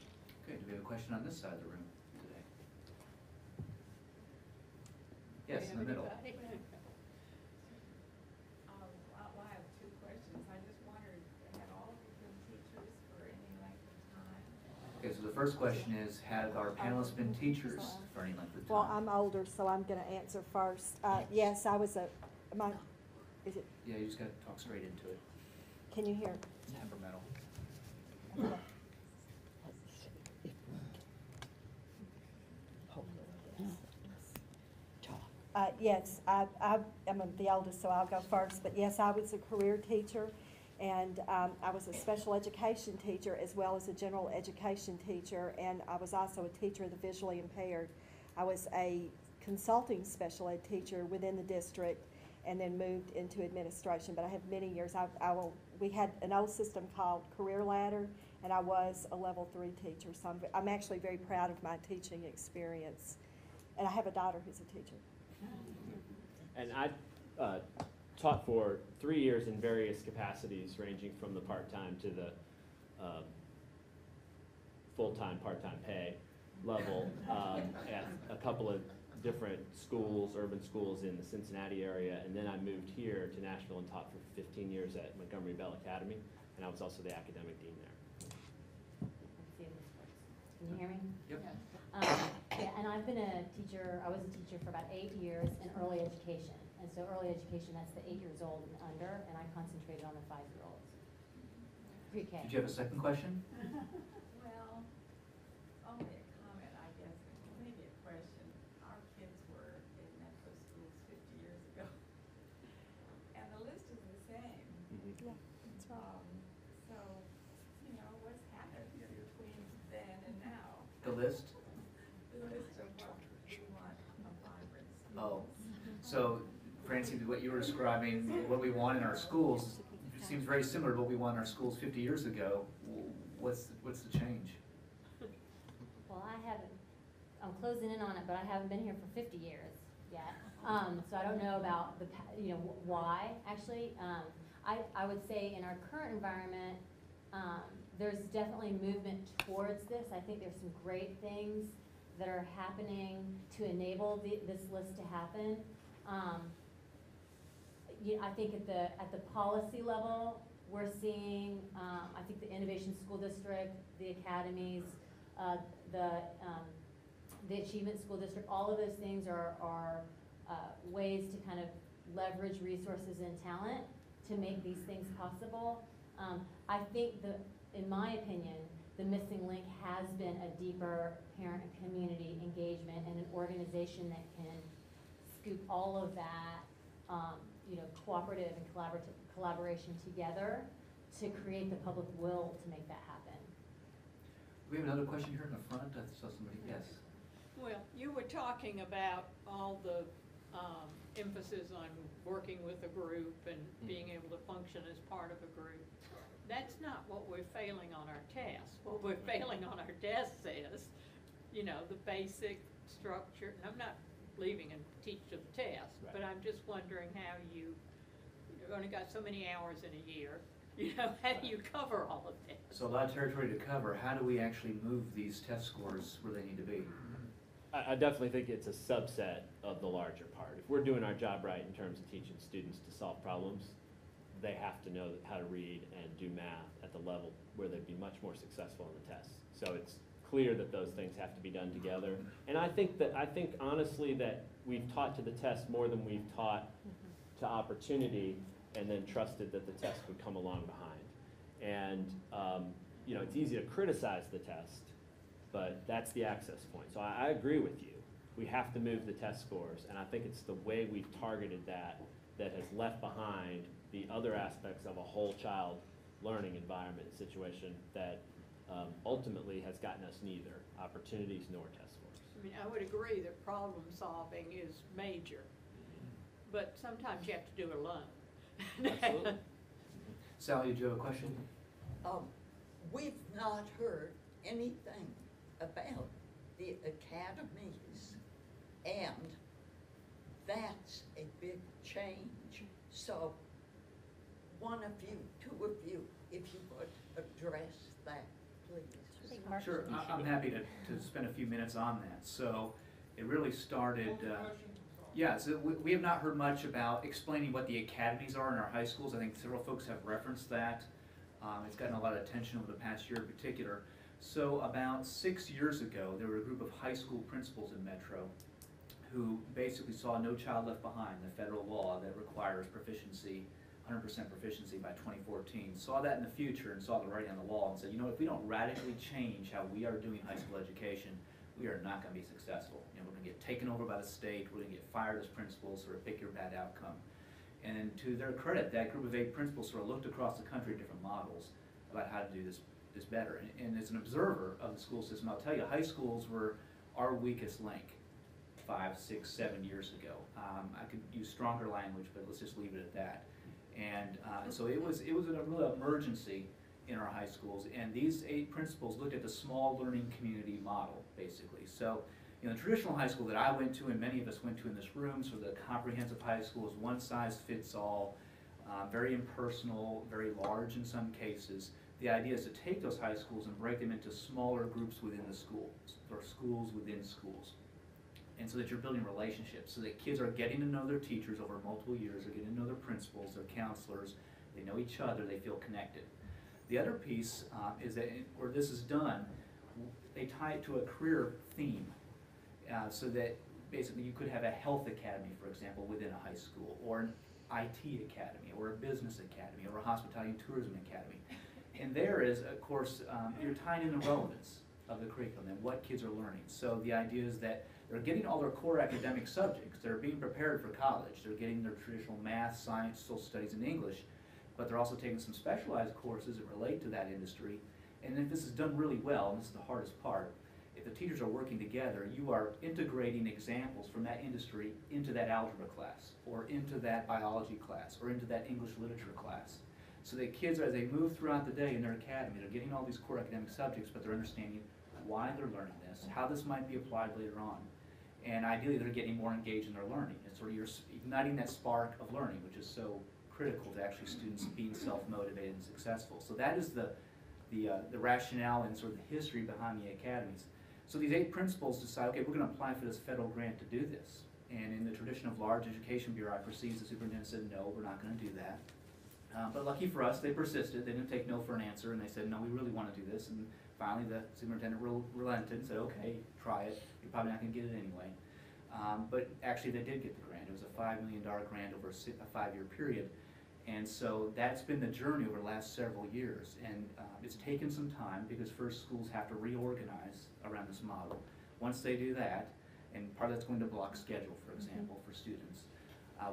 Okay, do we have a question on this side of the room today? Yes, in the middle. Well, I have two questions. I just wondered, had all of you been teachers for any length of time? Okay, so the first question is, have our panelists been teachers for any length of time? Well, I'm older, so I'm going to answer first. Yes, I was is it? Yeah, you just got to talk straight into it. Can you hear? Temperamental. Okay. Yes, I am the oldest, so I'll go first. But yes, I was a career teacher, and I was a special education teacher as well as a general education teacher, and I was also a teacher of the visually impaired. I was a consulting special ed teacher within the district, and then moved into administration. But I have many years. We had an old system called Career Ladder, and I was a level 3 teacher. So I'm actually very proud of my teaching experience. And I have a daughter who's a teacher. And I taught for 3 years in various capacities, ranging from the part-time to the full-time, part-time pay level at a couple of different schools, urban schools in the Cincinnati area, and then I moved here to Nashville and taught for 15 years at Montgomery Bell Academy, and I was also the academic dean there. Can you hear me? Yep. Yeah, and I've been a teacher, I was a teacher for about 8 years in early education. And so early education, that's the 8 years old and under, and I concentrated on the 5-year-olds. Pre-K. Did you have a second question? Well, only a comment, I guess, maybe a question. Our kids were in Metro schools 50 years ago, and the list is the same. Yeah, that's right. So, you know, what's happened between then and now? The list? The list of what we want a vibrant Oh, schools. so Francie, what you were describing, what we want in our schools, seems very similar to what we want in our schools 50 years ago. What's the change? Well, I'm closing in on it, but I haven't been here for 50 years yet. So I don't know about why, actually. I would say in our current environment, there's definitely movement towards this. I think there's some great things that are happening to enable this list to happen. I think at the policy level, we're seeing, I think the Innovation School District, the academies, the Achievement School District, all of those things are ways to kind of leverage resources and talent to make these things possible. I think in my opinion, the missing link has been a deeper parent and community engagement and an organization that can scoop all of that cooperative and collaboration together to create the public will to make that happen. We have another question here in the front. I saw somebody, yes. Well, you were talking about all the emphasis on working with a group and being able to function as part of a group. That's not what we're failing on our tests. What we're failing on our tests is, the basic structure. And I'm not leaving and teach to the test, right. But I'm just wondering how you've only got so many hours in a year. How do you cover all of this? So a lot of territory to cover. How do we actually move these test scores where they need to be? I definitely think it's a subset of the larger part. If we're doing our job right in terms of teaching students to solve problems, they have to know how to read and do math at the level where they'd be much more successful in the tests. So it's clear that those things have to be done together. And I think honestly that we've taught to the test more than we've taught to opportunity, and then trusted that the test would come along behind. And it's easy to criticize the test, but that's the access point. So I agree with you. We have to move the test scores, and I think it's the way we've targeted that has left behind the other aspects of a whole child learning environment and situation that ultimately has gotten us neither opportunities nor test scores. I mean, I would agree that problem solving is major, but sometimes you have to do it alone. Absolutely. Sally, do you have a question? We've not heard anything about the academies, and that's a big change. So one of you, two of you, if you would address that, please. Sure, I'm happy to spend a few minutes on that. So it really started, so we have not heard much about explaining what the academies are in our high schools. I think several folks have referenced that. It's gotten a lot of attention over the past year in particular. So about 6 years ago, there were a group of high school principals in Metro who basically saw No Child Left Behind, the federal law that requires proficiency, 100% proficiency by 2014, saw that in the future and saw the writing on the wall and said, if we don't radically change how we are doing high school education, we are not going to be successful. You know, we're going to get taken over by the state, we're going to get fired as principals, or a big or bad outcome. And to their credit, that group of 8 principals sort of looked across the country at different models about how to do this better. And as an observer of the school system, I'll tell you, high schools were our weakest link 5, 6, 7 years ago. I could use stronger language, but let's just leave it at that. And so it was a real emergency in our high schools, and these 8 principals looked at the small learning community model, basically. So, you know, the traditional high school that I went to, and many of us went to in this room, so the comprehensive high school is one size fits all, very impersonal, very large in some cases. The idea is to take those high schools and break them into smaller groups within the schools, or schools within schools. And so that you're building relationships, so that kids are getting to know their teachers over multiple years, they're getting to know their principals, their counselors, they know each other, they feel connected. The other piece is that where this is done, they tie it to a career theme, so that basically you could have a health academy, for example, within a high school, or an IT academy, or a business academy, or a hospitality and tourism academy. And there is, of course, you're tying in the relevance of the curriculum and what kids are learning. So the idea is that they're getting all their core academic subjects. They're being prepared for college. They're getting their traditional math, science, social studies, and English, but they're also taking some specialized courses that relate to that industry. And if this is done really well, and this is the hardest part, if the teachers are working together, you are integrating examples from that industry into that algebra class, or into that biology class, or into that English literature class. So that kids, as they move throughout the day in their academy, they're getting all these core academic subjects, but they're understanding why they're learning this, how this might be applied later on. And ideally, they're getting more engaged in their learning. It's sort of you're igniting that spark of learning, which is so critical to actually students being self-motivated and successful. So that is the rationale and sort of the history behind the academies. So these 8 principals decide, okay, we're going to apply for this federal grant to do this. And in the tradition of large education bureaucracies, the superintendent said, no, we're not going to do that. But lucky for us, they persisted. They didn't take no for an answer, and they said, no, we really want to do this. And finally, the superintendent relented and said, okay, try it. You're probably not going to get it anyway. But actually, they did get the grant. It was a $5 million grant over a 5-year period. And so that's been the journey over the last several years. And it's taken some time because first schools have to reorganize around this model. Once they do that, and part of that's going to block schedule, for example, for students.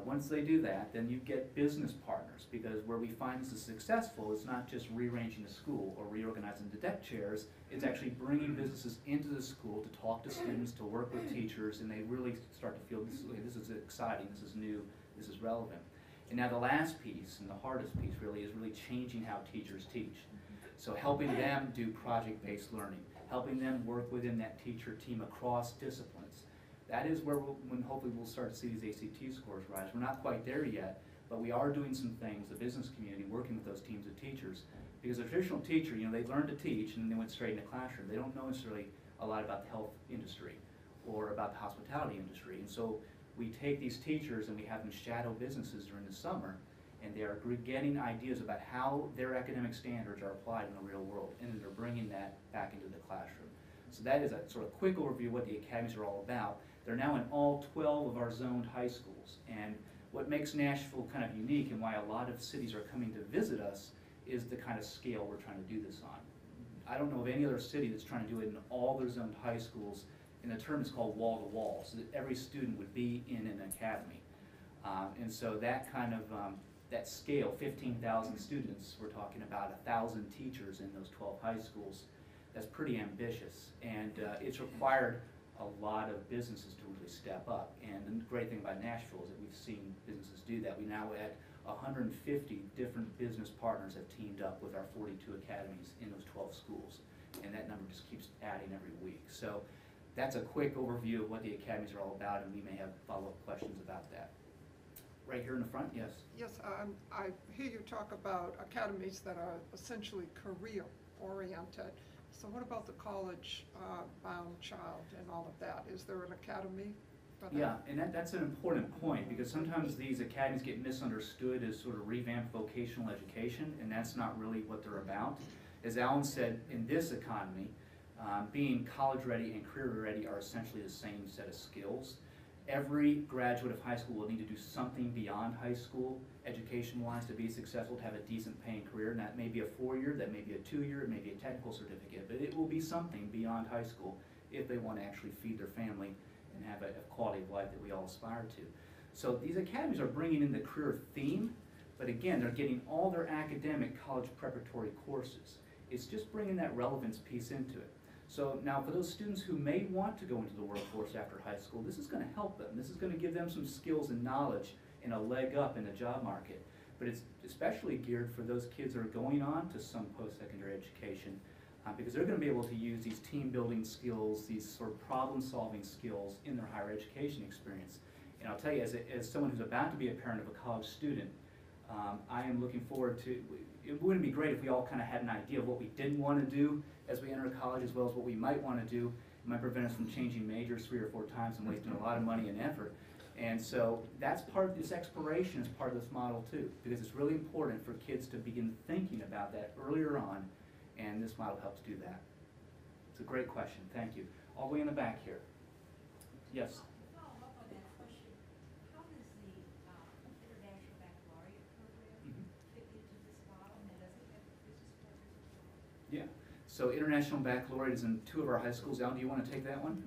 Once they do that, then you get business partners, because where we find this is successful, it's not just rearranging the school or reorganizing the deck chairs, it's actually bringing businesses into the school to talk to students, to work with teachers, and they really start to feel this is exciting, this is new, this is relevant. And now the last piece, and the hardest piece really, is really changing how teachers teach. So helping them do project-based learning, helping them work within that teacher team across disciplines. That is where when hopefully we'll start to see these ACT scores rise. We're not quite there yet, but we are doing some things, the business community, working with those teams of teachers. Because a traditional teacher, you know, they learned to teach and then they went straight in the classroom. They don't know necessarily a lot about the health industry or about the hospitality industry. And so we take these teachers and we have them shadow businesses during the summer, and they are getting ideas about how their academic standards are applied in the real world, and then they're bringing that back into the classroom. So that is a sort of quick overview of what the academies are all about. They're now in all 12 of our zoned high schools, and what makes Nashville kind of unique and why a lot of cities are coming to visit us is the kind of scale we're trying to do this on. I don't know of any other city that's trying to do it in all their zoned high schools, and the term is called wall-to-wall, so that every student would be in an academy. And so that kind of, that scale, 15,000 students, we're talking about 1,000 teachers in those 12 high schools, that's pretty ambitious, and it's required a lot of businesses to really step up. And the great thing about Nashville is that we've seen businesses do that. We now at 150 different business partners have teamed up with our 42 academies in those 12 schools, and that number just keeps adding every week. So that's a quick overview of what the academies are all about, and we may have follow-up questions about that. Right here in the front, yes? Yes, I hear you talk about academies that are essentially career-oriented. So what about the college-bound child and all of that? Is there an academy for that? Yeah, and that's an important point, because sometimes these academies get misunderstood as sort of revamped vocational education, and that's not really what they're about. As Alan said, in this economy, being college-ready and career-ready are essentially the same set of skills. Every graduate of high school will need to do something beyond high school, education-wise, to be successful, to have a decent paying career, and that may be a 4-year, that may be a 2-year, it may be a technical certificate, but it will be something beyond high school if they want to actually feed their family and have a quality of life that we all aspire to. So these academies are bringing in the career theme, but again, they're getting all their academic college preparatory courses. It's just bringing that relevance piece into it. So now for those students who may want to go into the workforce after high school, this is going to help them. This is going to give them some skills and knowledge and a leg up in the job market. But it's especially geared for those kids that are going on to some post-secondary education because they're going to be able to use these team building skills, these sort of problem solving skills in their higher education experience. And I'll tell you, as someone who's about to be a parent of a college student, I am looking forward to, it wouldn't be great if we all kind of had an idea of what we didn't want to do as we enter college as well as what we might want to do. It might prevent us from changing majors 3 or 4 times and wasting a lot of money and effort. And so that's part of this exploration is part of this model too, because it's really important for kids to begin thinking about that earlier on, and this model helps do that. It's a great question, thank you. All the way in the back here. Yes? Follow up on that question. How does the International Baccalaureate program fit into this model, and does it have business partners as well? Yeah, so International Baccalaureate is in 2 of our high schools. Alan, do you want to take that one?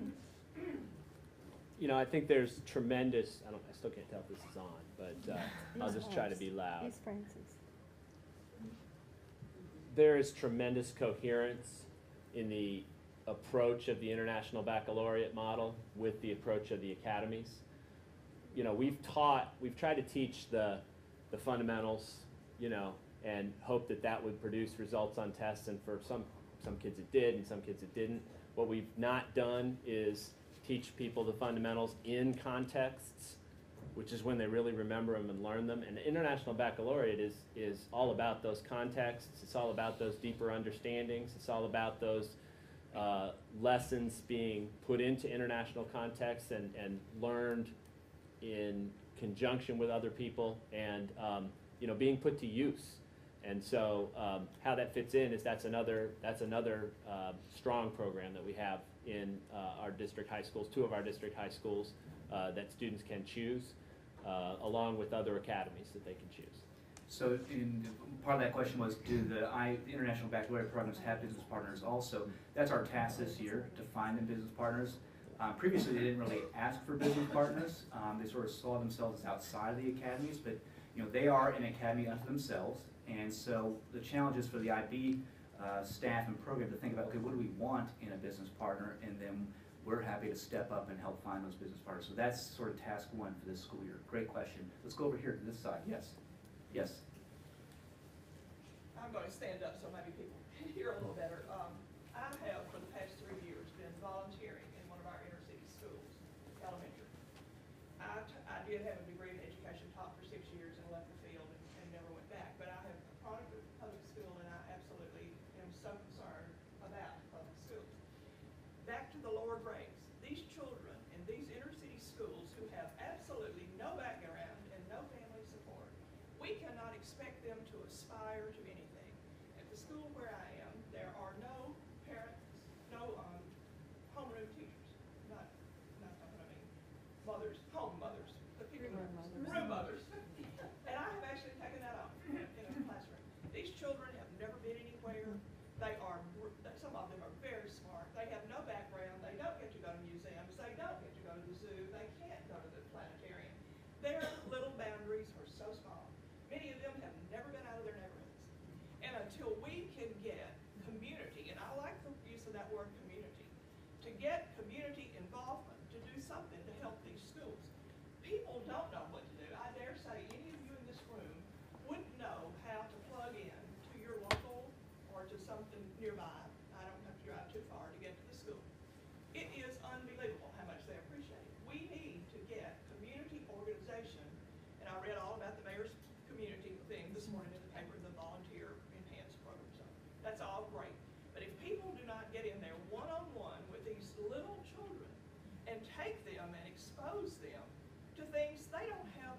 You know, I think there's tremendous, I still can't tell if this is on, but I'll just try to be loud. He's Francis. There is tremendous coherence in the approach of the International Baccalaureate model with the approach of the academies. You know, we've tried to teach the fundamentals, you know, and hope that that would produce results on tests, and for some kids it did and some kids it didn't. What we've not done is teach people the fundamentals in contexts, which is when they really remember them and learn them. And the International Baccalaureate is all about those contexts. It's all about those deeper understandings. It's all about those lessons being put into international contexts and learned in conjunction with other people and you know, being put to use. And so how that fits in is that's another strong program that we have in our district high schools, 2 of our district high schools that students can choose, along with other academies that they can choose. So part of that question was, do the International Baccalaureate programs have business partners also? That's our task this year, to find them business partners. Previously, they didn't really ask for business partners. They sort of saw themselves as outside of the academies, but you know, they are an academy unto themselves. And so the challenge is for the IB staff and program to think about, okay, what do we want in a business partner? And then we're happy to step up and help find those business partners. So that's sort of task 1 for this school year. Great question. Let's go over here to this side. Yes? Yes? I'm going to stand up so maybe people can hear a little better. I have, for the past 3 years, been volunteering in one of our inner city schools, elementary. I did have a degree in education, taught for 6 years and left the field and never went back. But I have a product of public school, and I absolutely am so concerned about public schools. Back to the lower grades. These children in these inner city schools who have absolutely no background and no family support, we cannot expect them to aspire to anything. At the school where I am, there are no parents, no homeroom teachers, not mothers, home mothers, the people, room mothers. And I have actually taken that up in a classroom. These children have never been anywhere. They are, some of them are very smart. They have no background. They don't get to go to museums. They don't get to go to the zoo. They can't go to the planetarium. Their little boundaries are so small. Many of them have never been out of their neighborhoods. And until we can get community, and I like the use of that word community, to get community involvement, to do something to help these schools. People don't know what to do. I dare say any of you in this room wouldn't know how to plug in to your local or to something nearby. I don't have to drive too far to get to the school. It is unbelievable how much they appreciate it. We need to get community organization, and I read all about the mayor's community thing this morning in the paper, the volunteer enhanced program. So that's all great. But if people do not get in there one-on-one with these little children and take them and expose them to things they don't have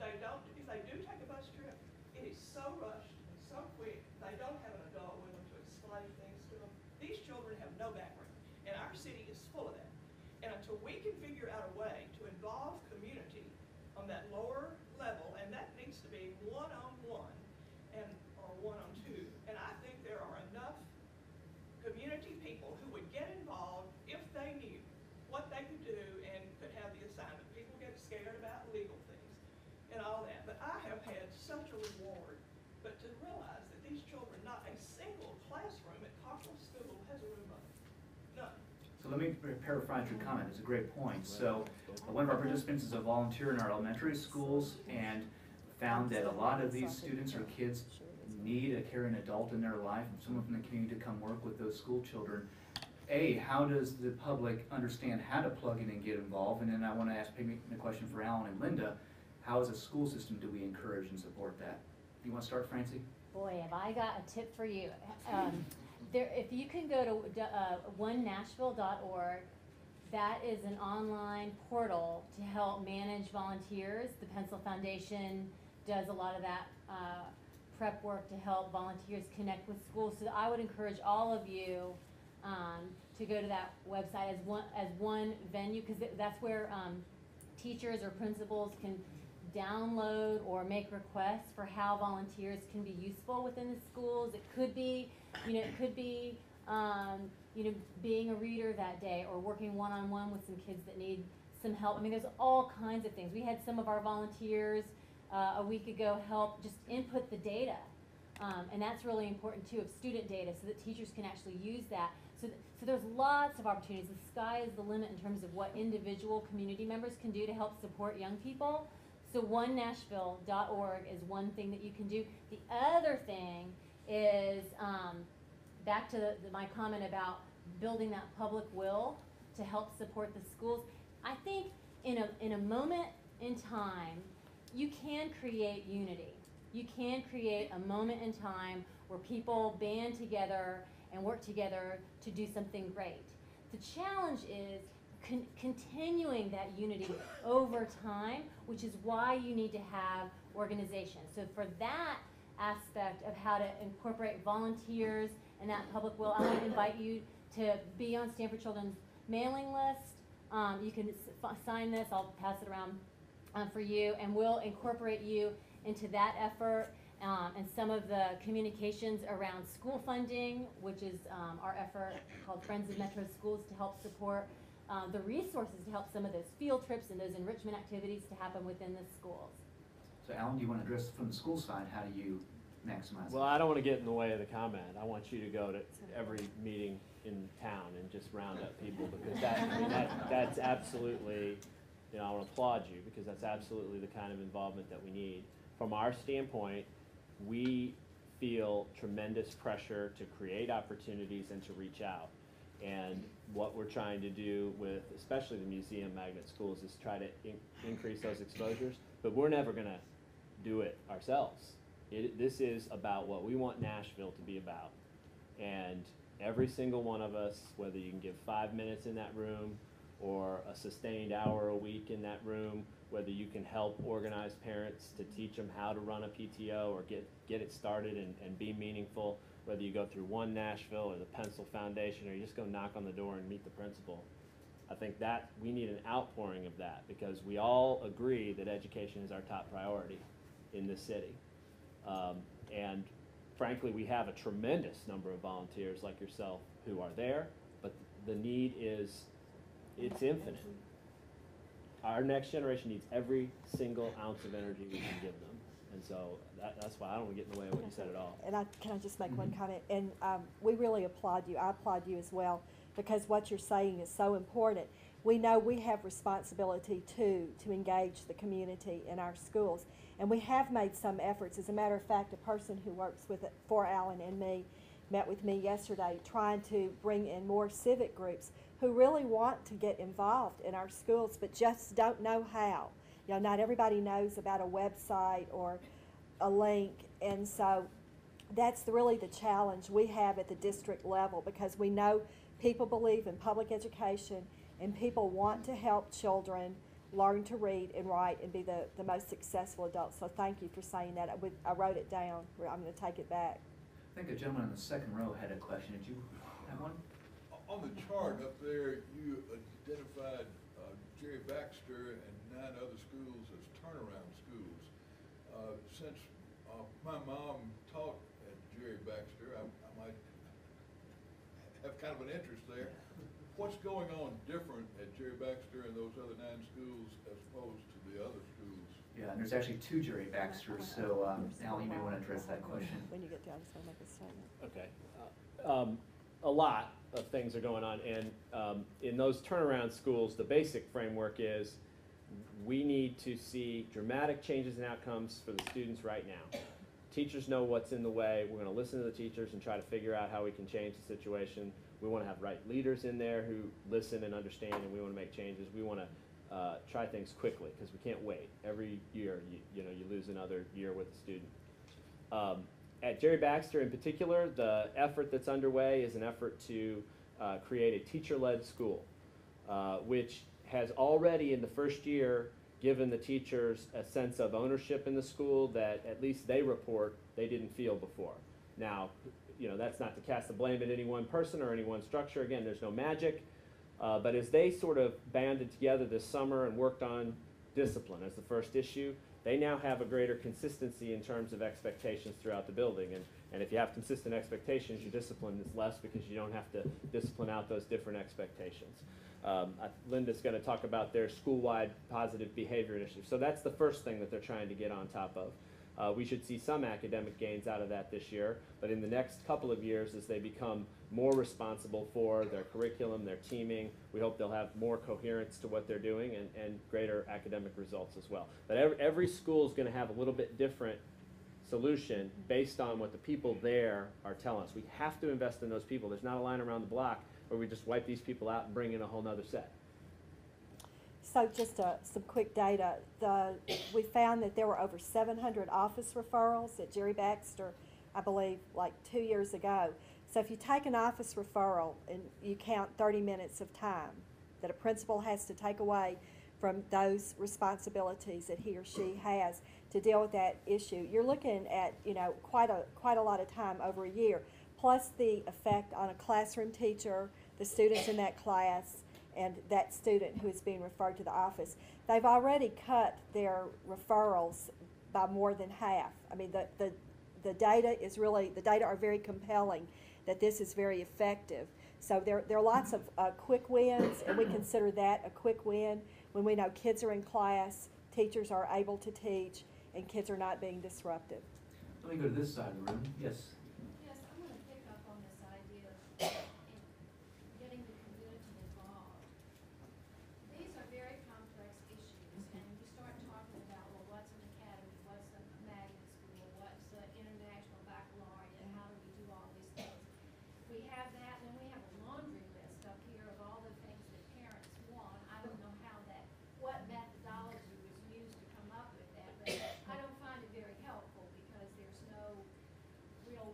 they don't, if they do take a bus trip, it is so rushed and so quick, they don't have an adult with them to explain things to them. These children have no background, and our city is full of that. And until we can figure out a way to involve community on that lower level, and that needs to be one-on-one and or one-on-two, and I think there are enough community people who would get involved if they knew what they could do and could have the assignment. People get scared about legal things and all that, but I have had such a reward. But to realize that these children, not a single classroom at Cockrell School has a room on it. None. So let me paraphrase your comment. It's a great point. So one of our participants is a volunteer in our elementary schools and found that a lot of these students or kids need a caring adult in their life, someone from the community to come work with those school children. How does the public understand how to plug in and get involved? And then I want to ask maybe a question for Alan and Linda. How as a school system do we encourage and support that? You want to start, Francie? Boy, have I got a tip for you. If you can go to onenashville.org, that is an online portal to help manage volunteers. The Pencil Foundation does a lot of that prep work to help volunteers connect with schools. So I would encourage all of you to go to that website as one venue, because that's where teachers or principals can download or make requests for how volunteers can be useful within the schools. It could be, being a reader that day or working one-on-one with some kids that need some help. I mean, there's all kinds of things. We had some of our volunteers a week ago help just input the data. And that's really important too, of student data, so that teachers can actually use that. So there's lots of opportunities. The sky is the limit in terms of what individual community members can do to help support young people. So onenashville.org is one thing that you can do. The other thing is, back to my comment about building that public will to help support the schools. I think in a moment in time, you can create unity. You can create a moment in time where people band together and work together to do something great. The challenge is continuing that unity over time, which is why you need to have organizations. So for that aspect of how to incorporate volunteers and that public will, I want to invite you to be on Stanford Children's mailing list. You can sign this, I'll pass it around for you, and we'll incorporate you into that effort and some of the communications around school funding, which is our effort called Friends of Metro Schools, to help support the resources to help some of those field trips and those enrichment activities to happen within the schools. So Alan, do you want to address from the school side, how do you maximize Well, I don't want to get in the way of the comment. I want you to go to every meeting in town and just round up people, because that's absolutely, I want to applaud you, because that's absolutely the kind of involvement that we need. From our standpoint, we feel tremendous pressure to create opportunities and to reach out. And what we're trying to do with, especially the museum magnet schools, is try to increase those exposures. But we're never going to do it ourselves. This is about what we want Nashville to be about. And every single one of us, whether you can give 5 minutes in that room or a sustained hour a week in that room, whether you can help organize parents to teach them how to run a PTO or get it started and be meaningful, whether you go through One Nashville or the Pencil Foundation, or you just go knock on the door and meet the principal. I think that we need an outpouring of that, because we all agree that education is our top priority in this city. And frankly, we have a tremendous number of volunteers like yourself who are there, but the need is, it's infinite. Our next generation needs every single ounce of energy we can give them. And so that's why I don't want to get in the way of what you said at all. And can I just make one comment? And we really applaud you. I applaud you as well, because what you're saying is so important. We know we have responsibility too to engage the community in our schools. And we have made some efforts. As a matter of fact, a person who works with it for Alan and me met with me yesterday trying to bring in more civic groups who really want to get involved in our schools but just don't know how. Not everybody knows about a website or a link, and so that's really the challenge we have at the district level, because we know people believe in public education and people want to help children learn to read and write and be the most successful adults. So thank you for saying that. I wrote it down. I'm going to take it back. I think a gentleman in the second row had a question. Did you have one? On the chart up there, you identified Jerry Baxter and 9 other schools as turnaround schools. Since my mom taught at Jerry Baxter, I might have kind of an interest there. What's going on different at Jerry Baxter and those other 9 schools as opposed to the other schools? Yeah, and there's actually 2 Jerry Baxters, so Al, you may want to address that question. When you get down, just want to make a statement. Okay. A lot of things are going on, and in those turnaround schools, the basic framework is we need to see dramatic changes in outcomes for the students right now. Teachers know what's in the way. We're going to listen to the teachers and try to figure out how we can change the situation. We want to have right leaders in there who listen and understand, and we want to make changes. We want to try things quickly because we can't wait. Every year, you lose another year with a student. At Jerry Baxter in particular, the effort that's underway is an effort to create a teacher-led school, which has already in the first year given the teachers a sense of ownership in the school that at least they report they didn't feel before. Now, that's not to cast the blame at any one person or any one structure. Again, there's no magic. But as they sort of banded together this summer and worked on discipline as the first issue, they now have a greater consistency in terms of expectations throughout the building. And if you have consistent expectations, your discipline is less because you don't have to discipline out those different expectations. Linda's going to talk about their school-wide positive behavior initiative. So that's the first thing that they're trying to get on top of. We should see some academic gains out of that this year, but in the next couple of years as they become more responsible for their curriculum, their teaming, we hope they'll have more coherence to what they're doing and greater academic results as well. But every school is going to have a little bit different solution based on what the people there are telling us. We have to invest in those people. There's not a line around the block where we just wipe these people out and bring in a whole nother set. So just some quick data. We found that there were over 700 office referrals at Jerry Baxter, I believe, like 2 years ago. So if you take an office referral and you count 30 minutes of time that a principal has to take away from those responsibilities that he or she has to deal with that issue, you're looking at quite a lot of time over a year, plus the effect on a classroom teacher, the students in that class, and that student who is being referred to the office. They've already cut their referrals by more than half. I mean, the data are very compelling that this is very effective. So there are lots of quick wins, and we consider that a quick win when we know kids are in class, teachers are able to teach, and kids are not being disruptive. Let me go to this side of the room. Yes. Yes, I'm going to pick up on this idea of getting the community involved. These are very complex issues, and you start talking about, well, what's an academy, what's a magnet school, what's an international baccalaureate, how do we do all these things? We have that, and then we have a laundry list up here of all the things that parents want. I don't know what methodology was used to come up with that, but I don't find it very helpful because there's no real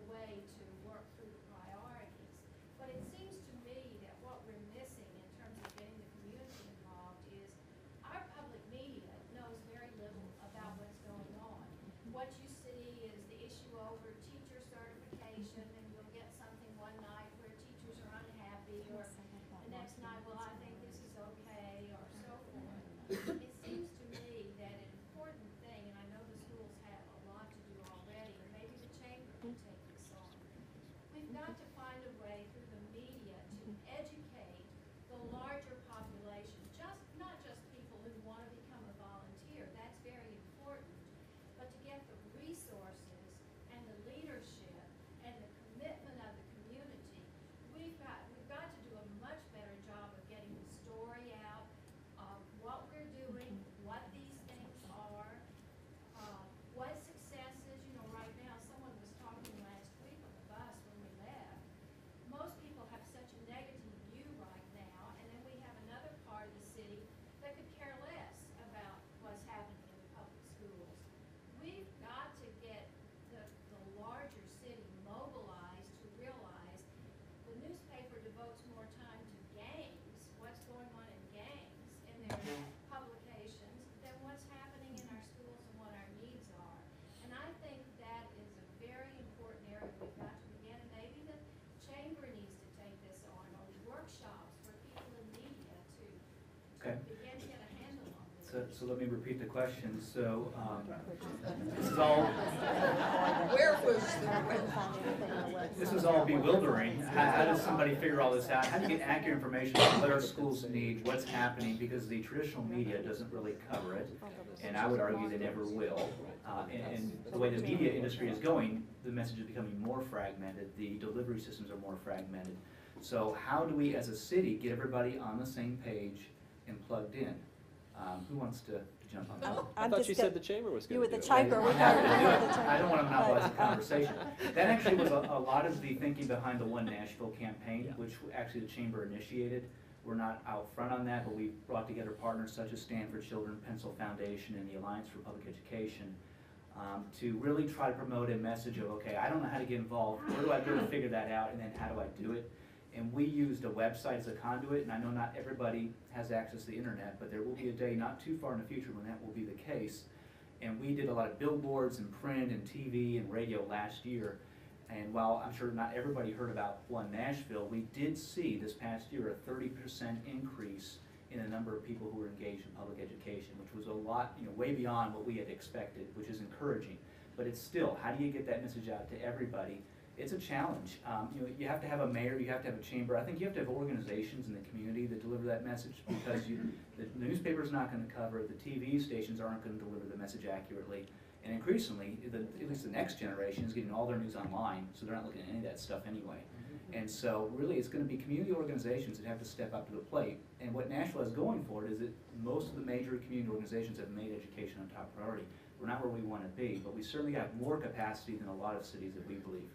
So let me repeat the question. So this is all. Where was the? This is all bewildering. How does somebody figure all this out? How do you get accurate information on what our schools need, what's happening? Because the traditional media doesn't really cover it, and I would argue they never will. And the way the media industry is going, the message is becoming more fragmented. The delivery systems are more fragmented. So how do we, as a city, get everybody on the same page and plugged in? Who wants to jump on that? I thought you said the chamber was going to do it. You were the chamber. I don't want to monopolize the conversation. That actually was a lot of the thinking behind the One Nashville campaign, which actually the chamber initiated. We're not out front on that, but we brought together partners such as Stanford Children Pencil Foundation and the Alliance for Public Education to really try to promote a message of, okay, I don't know how to get involved. Where do I go to figure that out, and then how do I do it? And we used a website as a conduit, and I know not everybody has access to the internet, but there will be a day not too far in the future when that will be the case. And we did a lot of billboards and print and TV and radio last year. And while I'm sure not everybody heard about One Nashville, we did see this past year a 30% increase in the number of people who were engaged in public education, which was a lot, way beyond what we had expected, which is encouraging. But it's still, how do you get that message out to everybody? It's a challenge. You have to have a mayor, you have to have a chamber. I think you have to have organizations in the community that deliver that message, because the newspaper's not going to cover it, the TV stations aren't going to deliver the message accurately. And increasingly, at least the next generation is getting all their news online, so they're not looking at any of that stuff anyway. And so really it's going to be community organizations that have to step up to the plate. And what Nashville has going for it is that most of the major community organizations have made education a top priority. We're not where we want to be, but we certainly have more capacity than a lot of cities that we believe.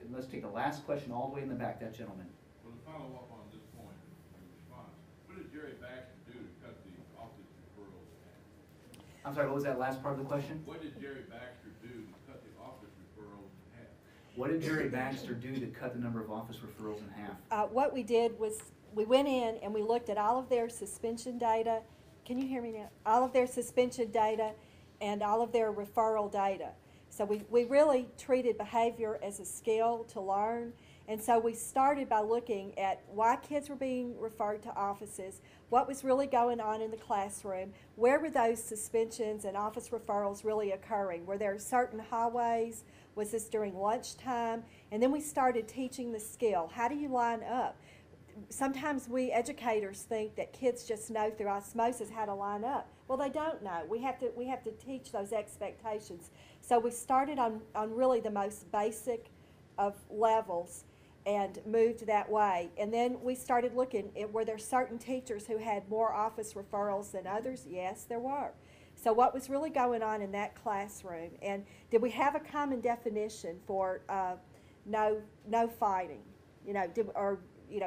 And let's take the last question all the way in the back, that gentleman. Well, to follow up on this point in response, what did Jerry Baxter do to cut the office referrals in half? I'm sorry, what was that last part of the question? What did Jerry Baxter do to cut the office referrals in half? What did Jerry Baxter do to cut the number of office referrals in half? What we did was we went in and we looked at all of their suspension data. Can you hear me now? All of their suspension data and all of their referral data. So we really treated behavior as a skill to learn. And so we started by looking at why kids were being referred to offices, what was really going on in the classroom, where were those suspensions and office referrals really occurring? Were there certain hallways? Was this during lunchtime? And then we started teaching the skill. How do you line up? Sometimes we educators think that kids just know through osmosis how to line up. Well, they don't know. We have to teach those expectations. So we started on really the most basic of levels and moved that way. And then we started looking at, were there certain teachers who had more office referrals than others? Yes, there were. So what was really going on in that classroom? And did we have a common definition for no fighting?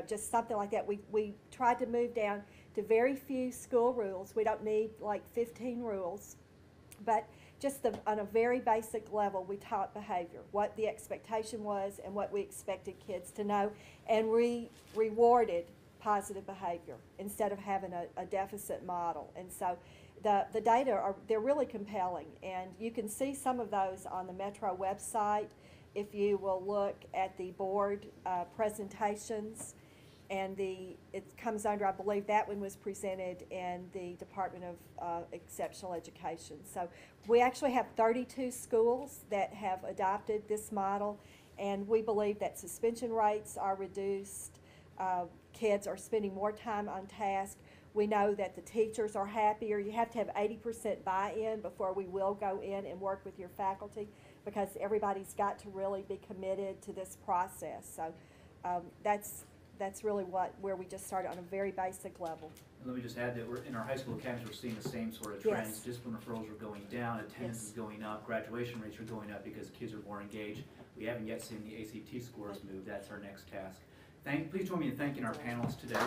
Just something like that. We tried to move down to very few school rules. We don't need like 15 rules, but just on a very basic level, we taught behavior, what the expectation was and what we expected kids to know, and we rewarded positive behavior instead of having a deficit model. And so the data they're really compelling, and you can see some of those on the Metro website if you will look at the board presentations. And it comes under, I believe that one was presented in the Department of Exceptional Education. So we actually have 32 schools that have adopted this model, and we believe that suspension rates are reduced. Kids are spending more time on task. We know that the teachers are happier. You have to have 80% buy-in before we will go in and work with your faculty, because everybody's got to really be committed to this process. So that's really where we just started on a very basic level. Let me just add that in our high school academies, we're seeing the same sort of trends. Yes. Discipline referrals are going down, attendance is going up, graduation rates are going up because kids are more engaged. We haven't yet seen the ACT scores move. That's our next task. Please join me in thanking our panelists today.